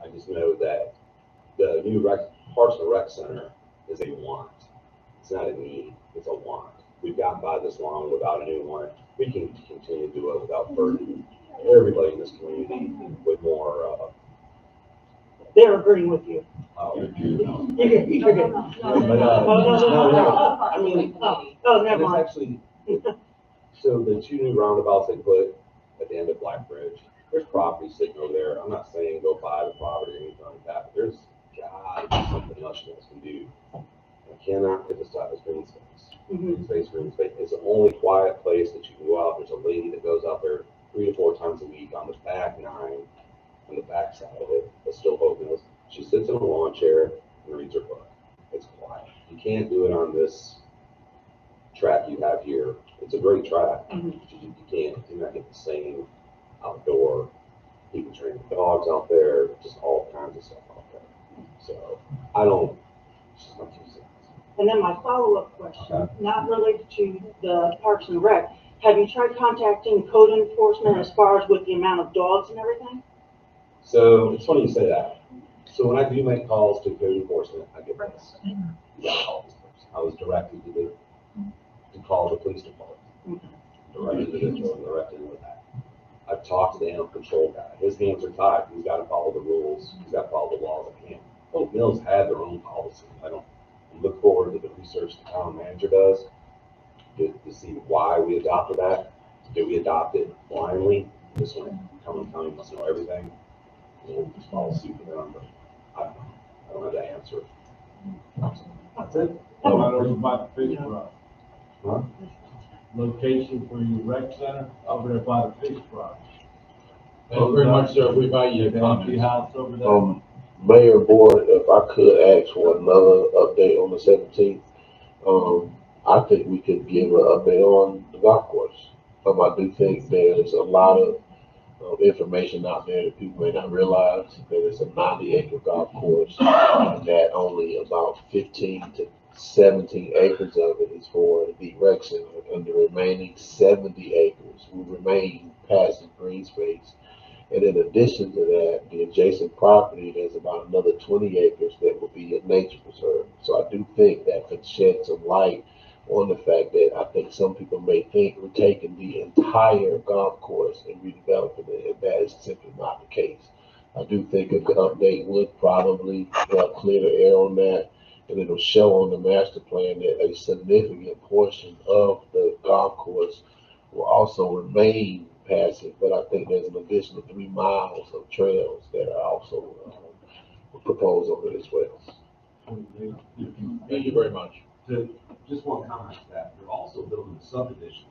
[SPEAKER 15] I just know that the new Parks and Rec Center is a want. It's not a need, it's a want. We've gotten by this long without a new one. We can continue to do it without burdening everybody in this community with more,
[SPEAKER 3] They're agreeing with you.
[SPEAKER 15] But,
[SPEAKER 3] I mean, oh, never
[SPEAKER 15] and it's
[SPEAKER 3] mind.
[SPEAKER 15] actually, so the two new roundabouts they put at the end of Black Bridge, there's property sitting over there. I'm not saying go buy the property or anything like that, but there's gotta be something else you guys can do. I cannot emphasize green space. Green space, green space. It's the only quiet place that you can go out. There's a lady that goes out there 3 to 4 times a week on the back 9, on the back side of it, but still Hope Mills. She sits in a lawn chair and reads her book. It's quiet. You can't do it on this track you have here. It's a great track. You can't. You're not getting the same outdoor. People training dogs out there, just all kinds of stuff out there. So I don't. Just my 2 cents.
[SPEAKER 3] And then my follow-up question, not related to the Parks and Rec. Have you tried contacting code enforcement as far as with the amount of dogs and everything?
[SPEAKER 15] So it's funny you say that. So when I do make calls to code enforcement, I get this. You gotta call this person. I was directed to call the police department. Directed to this one, directed to that. I've talked to the animal control guy. His hands are tied. He's got to follow the rules. He's got to follow the laws at hand. Hope Mills had their own policy. I look forward to the research the town manager does. to see why we adopted that. Did we adopt it blindly? Just when Cumberland County must know everything? We'll just follow suit with them, but I don't have that answer.
[SPEAKER 14] That's it. Right over by the fish fry.
[SPEAKER 15] Huh?
[SPEAKER 14] Location for your rec center, over there by the fish fry.
[SPEAKER 1] Thank you very much, sir. We value your
[SPEAKER 14] The empty
[SPEAKER 1] comments.
[SPEAKER 14] house over there.
[SPEAKER 5] Mayor Board, if I could ask for another update on the 17th, I think we could give an update on the golf course. I do think there's a lot of information out there that people may not realize that it's a 90-acre golf course, and that only about 15 to 17 acres of it is for the rec center, and the remaining 70 acres will remain passive green space. And in addition to that, the adjacent property, there's about another 20 acres that will be a nature preserve. So I do think that could shed some light on the fact that I think some people may think we're taking the entire golf course and redeveloping it, and that is simply not the case. I do think an update would probably clear the air on that, and it'll show on the master plan that a significant portion of the golf course will also remain passive, but I think there's an additional 3 miles of trails that are also proposed on it as well.
[SPEAKER 1] Thank you very much.
[SPEAKER 15] Just one comment to that, they're also building a subdivision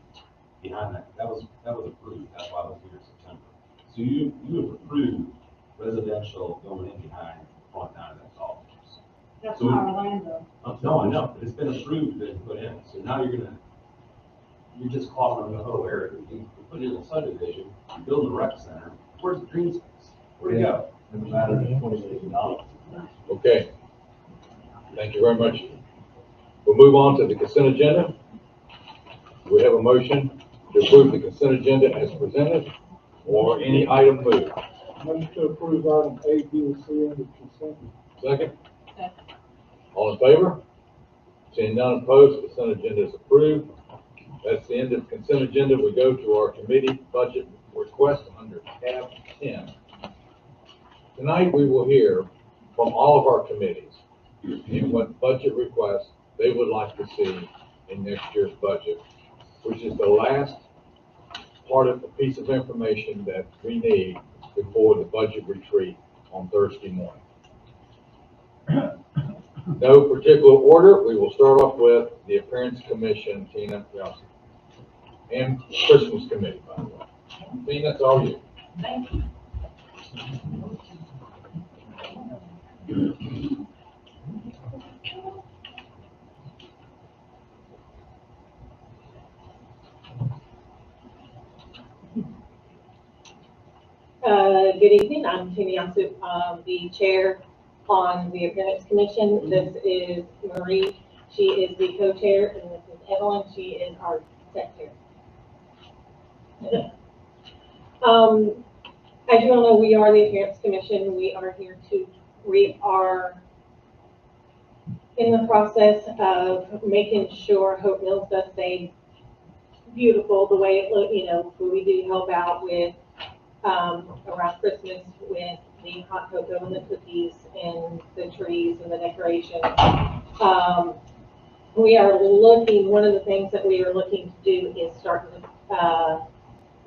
[SPEAKER 15] behind that. That was approved. That's why I was here in September. So you have approved residential going in behind the front nine of that golf course.
[SPEAKER 3] That's
[SPEAKER 15] So-
[SPEAKER 3] our land though.
[SPEAKER 15] No, I know, but it's been approved and put in. So now you're just clogging the whole area. You put in a subdivision, you build a rec center. Where's the green space? Where'd it go?
[SPEAKER 14] In a matter of $20 million.
[SPEAKER 1] Okay. Thank you very much. We'll move on to the consent agenda. We have a motion to approve the consent agenda as presented, or any item moved.
[SPEAKER 12] Motion to approve item A, B, and C under consent.
[SPEAKER 1] Second? All in favor? Seeing none opposed, consent agenda is approved. That's the end of consent agenda. We go to our committee budget request under tab 10. Tonight, we will hear from all of our committees in what budget requests they would like to see in next year's budget, which is the last part of the piece of information that we need before the budget retreat on Thursday morning. No particular order. We will start off with the Appearance Commission, Tina, and Christmas Committee, by the way. Tina, it's all you.
[SPEAKER 9] Thank you.
[SPEAKER 16] Good evening, I'm Tina Yamsu, the chair on the Appearance Commission. This is Marie, she is the co-chair, and this is Evelyn, she is our secretary. As you all know, we are the Appearance Commission. We are in the process of making sure Hope Mills does stay beautiful the way it looks. You know, we do help out with around Christmas with the hot cocoa and the cookies and the trees and the decorations. We are looking, one of the things that we are looking to do is start to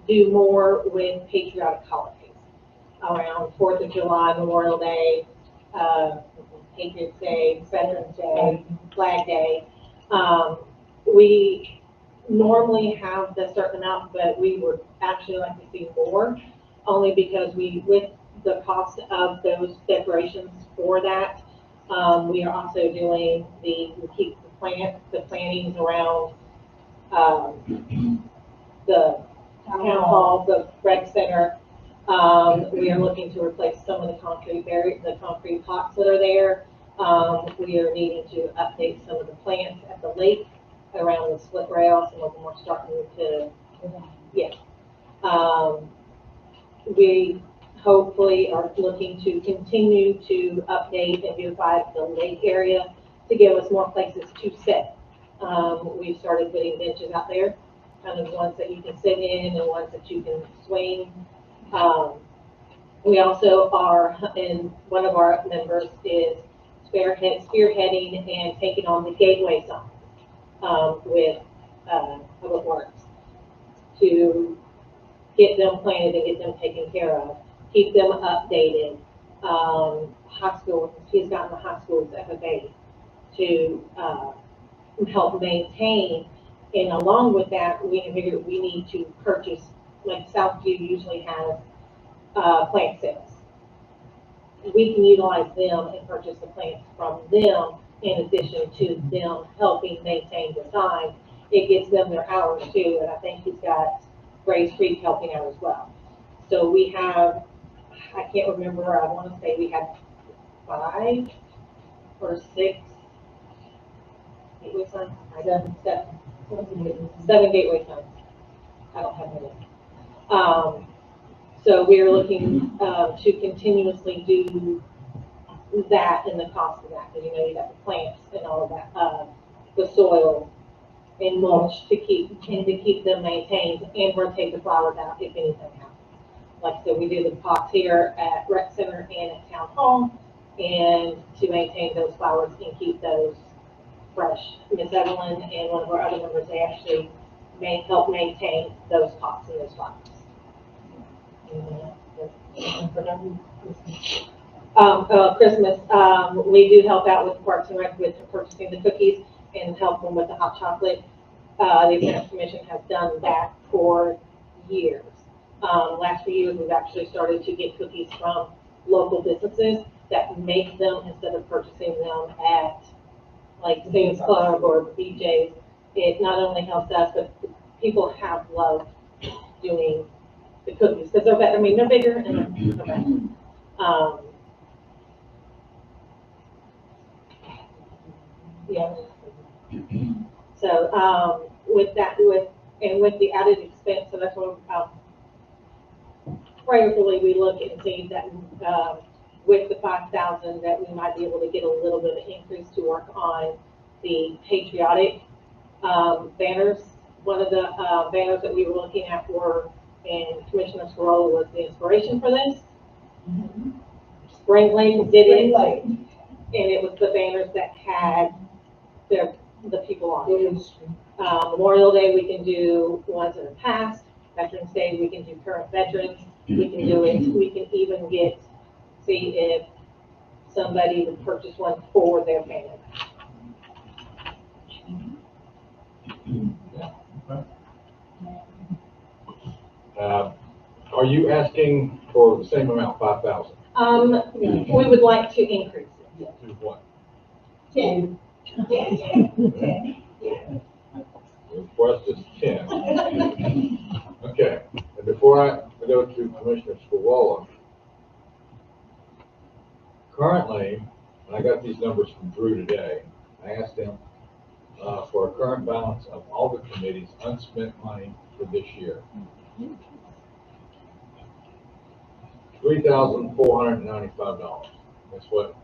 [SPEAKER 16] do more with patriotic holidays around 4th of July, Memorial Day, Patriots Day, Veterans Day, Flag Day. We normally have the certain amount, but we would actually like to see more, only because with the cost of those decorations for that, we are also doing we keep the plantings around the town hall, the rec center. We are looking to replace some of the concrete pots that are there. We are needing to update some of the plants at the lake around the split rail. Some of them are starting to, we hopefully are looking to continue to update and beautify the lake area to give us more places to sit. We've started putting benches out there, kind of ones that you can sit in and ones that you can swing. We also are, and one of our members is spearheading and taking on the gateway sign with Public Works to get them planted and get them taken care of, keep them updated. High school, he's gotten the high school's FFA to, help maintain. And along with that, we figured we need to purchase, like Southview usually has, plant sales. We can utilize them and purchase the plants from them in addition to them helping maintain the sign. It gets them their hours too, and I think he's got Grace Creek helping out as well. So we have, I can't remember, I want to say we had 5 or 6 gateway signs. Seven gateway signs. I don't have any. So we are looking to continuously do that and the cost of that, because you know you got the plants and all of that, the soil and mulch to keep them maintained and rotate the flowers out if anything happens. Like I said, we do the pots here at Rec Center and at Town Hall, and to maintain those flowers and keep those fresh. Miss Evelyn and one of our other members, they actually help maintain those pots and those flowers. Christmas, we do help out with Parks and Rec with purchasing the cookies and help them with the hot chocolate. The Advanced Commission has done that for years. Last few years, we've actually started to get cookies from local businesses that make them instead of purchasing them at like Sam's Club or BJ's. It not only helps us, but people have loved doing the cookies because they're better. I mean, they're bigger and they're better. Yeah. So with that, with the added expense, so that's what prayerfully we look and see that with the 5,000 that we might be able to get a little bit of increase to work on the patriotic banners. One of the banners that we were looking at were, and Commissioner Sorolla was the inspiration for this. Spring Lake did it, and it was the banners that had the people on it. Memorial Day, we can do ones in the past. Veterans Day, we can do current veterans. We can do it. We can even see if somebody would purchase one for their family.
[SPEAKER 1] Are you asking for the same amount, 5,000?
[SPEAKER 16] We would like to increase it.
[SPEAKER 1] To what?
[SPEAKER 9] 10.
[SPEAKER 1] The request is 10. Okay, and before I go to Commissioner Sorolla, currently, and I got these numbers from Drew today, I asked him for a current balance of all the committees' unspent money for this year. $3,495. That's what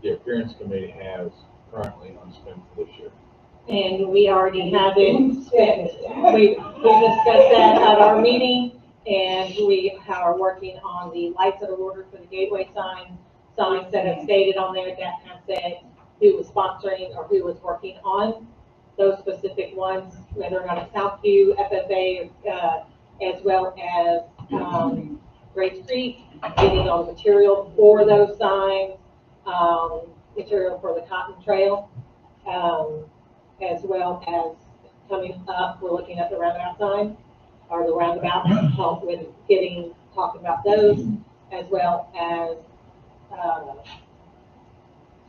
[SPEAKER 1] the Appearance Committee has currently unspent for this year.
[SPEAKER 16] And we already have it spent. We discussed that at our meeting, and we are working on the lights that are ordered for the gateway signs that have stated on there that have said who was sponsoring or who was working on those specific ones, whether or not it's Southview, FFA, as well as Grace Creek, getting all the material for those signs, material for the Cotton Trail, as well as coming up, we're looking at the roundabout sign, or the roundabout, help with talking about those, as well as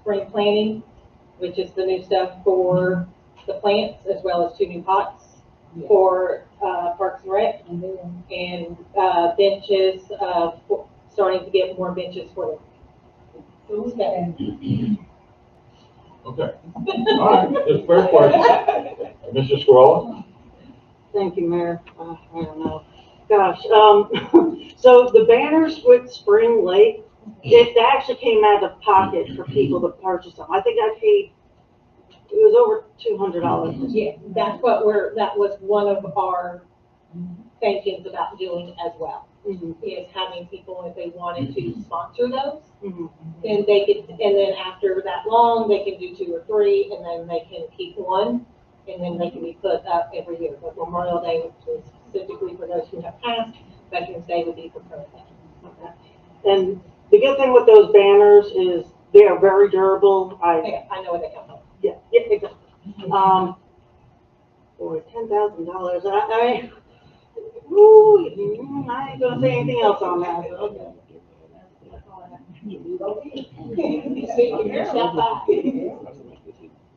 [SPEAKER 16] spring planting, which is the new stuff for the plants, as well as 2 new pots for Parks and Rec, and benches, starting to get more benches for them.
[SPEAKER 1] Okay. All right, just fair question. Mr. Sorolla?
[SPEAKER 3] Thank you, Mayor. I don't know. Gosh, so the banners with Spring Lake, it actually came out of pocket for people to purchase them. I think I paid, it was over $200.
[SPEAKER 16] Yeah, that was one of our thinkings about doing as well. Is having people, if they wanted to sponsor those, and they could, and then after that long, they can do 2 or 3, and then they can keep one. and then they can be put up every year. But Memorial Day, which is specifically for those who have passed, Veterans Day would be for current veterans.
[SPEAKER 3] And the good thing with those banners is they are very durable.
[SPEAKER 16] Okay, I know what they come from.
[SPEAKER 3] Yeah, exactly. For $10,000, I ain't gonna say anything else on that.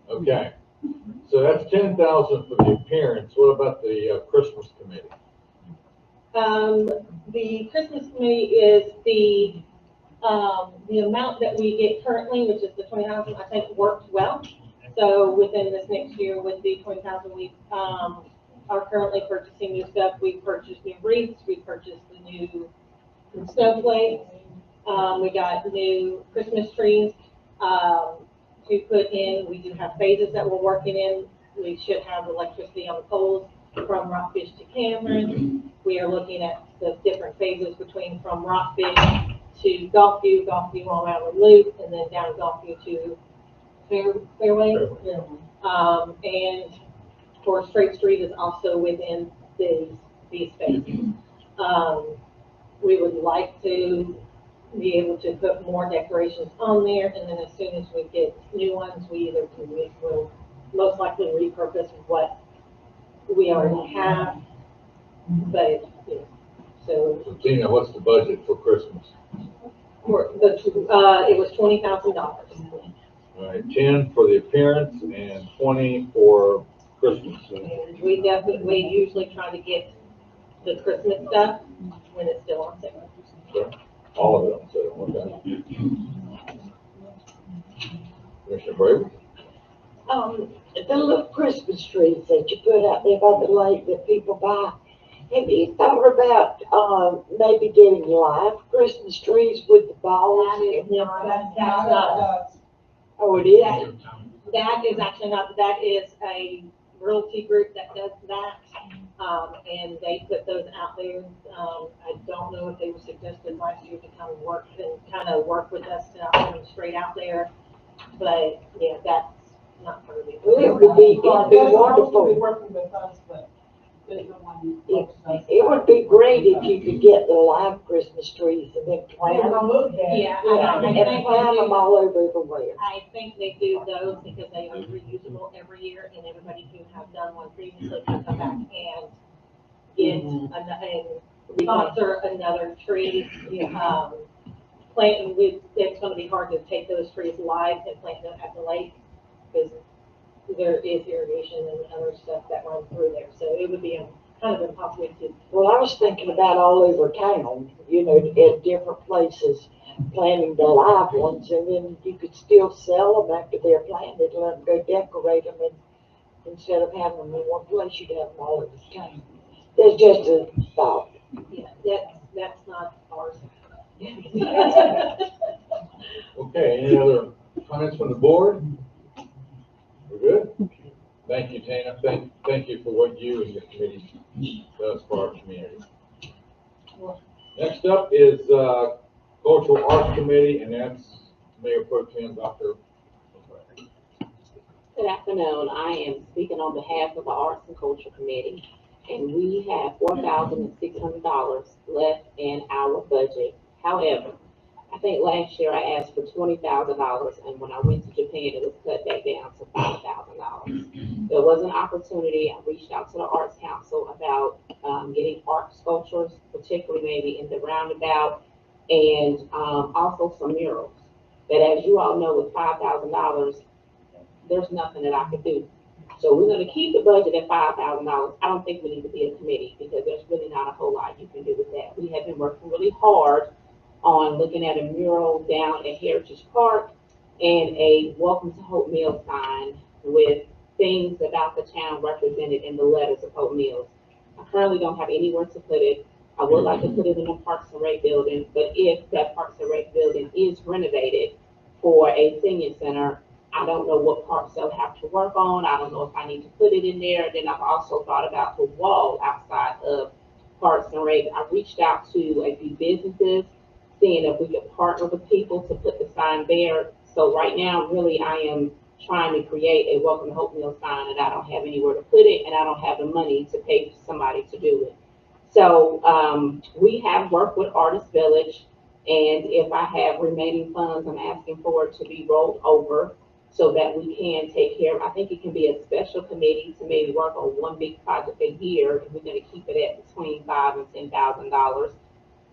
[SPEAKER 1] Okay, so that's 10,000 for the appearance. What about the Christmas committee?
[SPEAKER 16] The Christmas committee is the amount that we get currently, which is the 20,000, I think worked well. So within this next year with the 20,000, we, are currently purchasing new stuff. We purchased new wreaths, we purchased the new snowflakes. We got new Christmas trees, to put in. We do have phases that we're working in. We should have electricity on the poles from Rockfish to Cameron. We are looking at the different phases between from Rockfish to Gulfview, Gulfview on Railroad Loop, and then down Gulfview to Fairway. And of course, Straight Street is also within these phases. We would like to be able to put more decorations on there, and then as soon as we get new ones, we will most likely repurpose what we already have. But, you know, so.
[SPEAKER 1] Tina, what's the budget for Christmas?
[SPEAKER 16] It was $20,000.
[SPEAKER 1] All right, 10 for the appearance and 20 for Christmas.
[SPEAKER 16] And we usually try to get the Christmas stuff when it's still on sale.
[SPEAKER 1] Sure. All of it on sale, okay. Commissioner Brady?
[SPEAKER 9] The little Christmas trees that you put out there by the lake that people buy, have you thought about, maybe getting live Christmas trees with the balls? Oh, it is?
[SPEAKER 16] That is actually not, that is a realty group that does that. And they put those out there. I don't know if they were suggested last year to come work and kind of work with us to not put them straight out there. But yeah, that's not part of it.
[SPEAKER 9] Well, it'd be wonderful.
[SPEAKER 4] Working with us, but
[SPEAKER 9] It would be great if you could get the live Christmas trees and then plant them.
[SPEAKER 16] Yeah,
[SPEAKER 9] And plant them all over everywhere.
[SPEAKER 16] I think they do those because they are reusable every year, and everybody who have done one previously can come back and get and sponsor another tree. Planting with, it's gonna be hard to take those trees live and plant them at the lake, because there is irrigation and other stuff that runs through there, so it would be kind of impossible to.
[SPEAKER 9] Well, I was thinking about all over town, at different places, planting the live ones, and then you could still sell them after they're planted, let them go decorate them, and instead of having them in one place, you'd have them all over town. That's just a thought.
[SPEAKER 16] Yeah, that's not ours.
[SPEAKER 1] Okay, any other comments from the board? We're good? Thank you, Tina. Thank you for what you and your committee does for our community. Next up is Cultural Arts Committee, and that's Mayor Pro Tem Dr.
[SPEAKER 7] Good afternoon. I am speaking on behalf of the Arts and Culture Committee, and we have $4,600 left in our budget. However, I think last year I asked for $20,000, and when I went to Japan, it was cut back down to $5,000. There was an opportunity. I reached out to the Arts Council about getting art sculptures, particularly maybe in the roundabout, and also some murals. But as you all know, with $5,000, there's nothing that I could do. So we're going to keep the budget at $5,000. I don't think we need to be a committee because there's really not a whole lot you can do with that. We have been working really hard on looking at a mural down at Heritage Park and a Welcome to Hope Mills sign with things about the town represented in the letters of Hope Mills. I currently don't have anywhere to put it. I would like to put it in the Parks and Rec building, but if that Parks and Rec building is renovated for a senior center, I don't know what parts they'll have to work on. I don't know if I need to put it in there. Then I've also thought about the wall outside of Parks and Rec. I reached out to a few businesses, seeing if we could partner with people to put the sign there. So right now, really, I am trying to create a Welcome to Hope Mill sign, and I don't have anywhere to put it, and I don't have the money to pay somebody to do it. So, we have worked with Artist Village, and if I have remaining funds, I'm asking for it to be rolled over so that we can take care of, I think it can be a special committee to maybe work on one big project a year, and we're gonna keep it at between $5,000 and $10,000.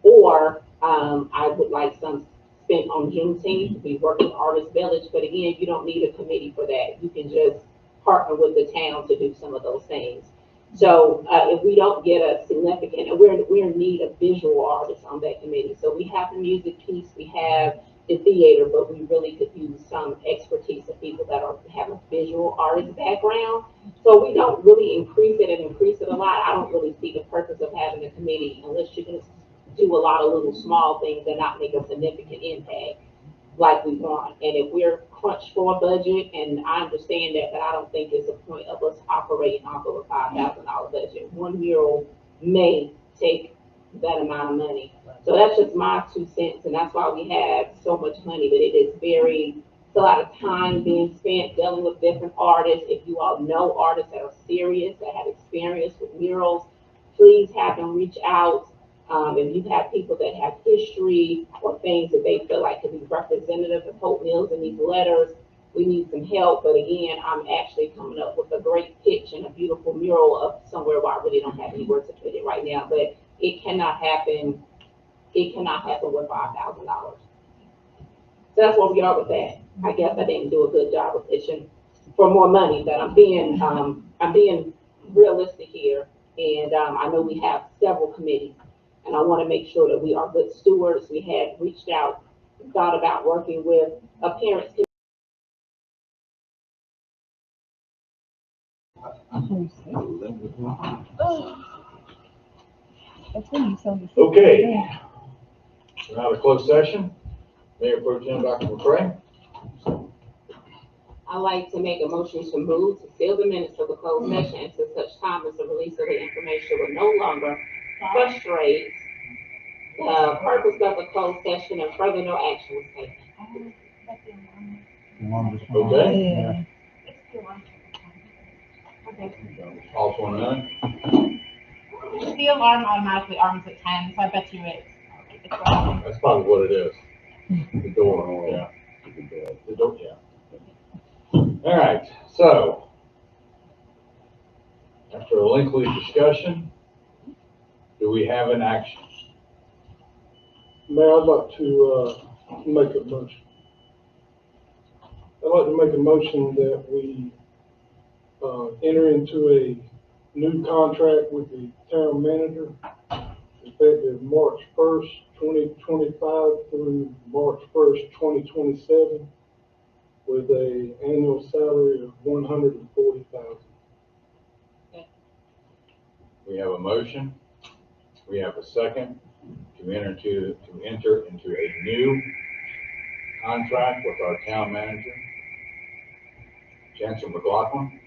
[SPEAKER 7] Or, I would like some spent on Juneteenth. We work with Artist Village, but again, you don't need a committee for that. You can just partner with the town to do some of those things. So, if we don't get a significant, and we're in need of visual artists on that committee. So we have the music piece, we have the theater, but we really could use some expertise of people that have a visual artist background. So we don't really increase it a lot. I don't really see the purpose of having a committee unless you can do a lot of little small things and not make a significant impact like we want. And if we're crunched for a budget, and I understand that, but I don't think it's a point of us operating off of a $5,000 budget. One mural may take that amount of money. So that's just my 2 cents, and that's why we have so much money, but it is it's a lot of time being spent dealing with different artists. If you all know artists that are serious, that have experience with murals, please have them reach out. If you have people that have history or things that they feel like could be representative of Hope Mills in these letters, we need some help. But again, I'm actually coming up with a great pitch and a beautiful mural of somewhere where I really don't have anywhere to put it right now, but it cannot happen. It cannot happen with $5,000. So that's where we are with that. I guess I didn't do a good job of pitching for more money, but I'm being realistic here. And I know we have several committees, and I want to make sure that we are good stewards. We had reached out, thought about working with a parents committee.
[SPEAKER 1] Okay. We're out of closed session. Mayor Pro Tem Dr. McCray.
[SPEAKER 7] I'd like to make a motion to move to seal the minutes of the closed session until such time as the release of the information will no longer frustrate the purpose of the closed session and further no action was taken.
[SPEAKER 1] Okay. Also none.
[SPEAKER 4] The alarm automatically arms at 10, so I bet you it's
[SPEAKER 1] That's probably what it is. The door, yeah. The door, yeah. All right, so after a lengthy discussion, do we have an action?
[SPEAKER 12] Mayor, I'd like to, make a motion. I'd like to make a motion that we, enter into a new contract with the town manager effective March 1st, 2025 through March 1st, 2027 with a annual salary of $140,000.
[SPEAKER 1] We have a motion. We have a second to enter into a new contract with our town manager, Chancellor McLaughlin,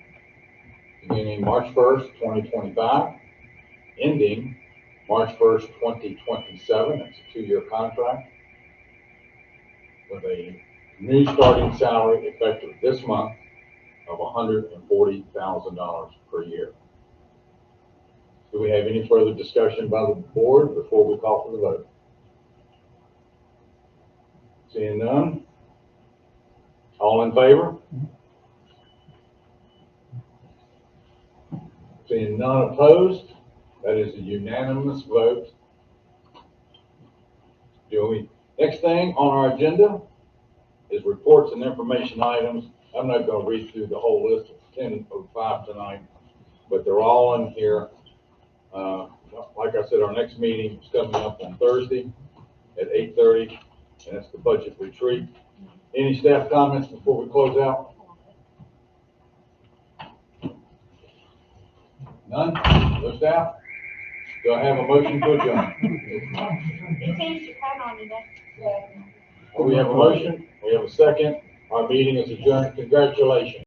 [SPEAKER 1] beginning March 1st, 2025, ending March 1st, 2027. It's a 2-year contract with a new starting salary effective this month of $140,000 per year. Do we have any further discussion by the board before we call for the vote? Seeing none? All in favor? Seeing none opposed? That is a unanimous vote. Next thing on our agenda is reports and information items. I'm not going to read through the whole list of 10:05 tonight, but they're all in here. Like I said, our next meeting is coming up on Thursday at 8:30, and that's the budget retreat. Any staff comments before we close out? None? No staff? Do I have a motion to adjourn? We have a motion. We have a second. Our meeting is adjourned. Congratulations.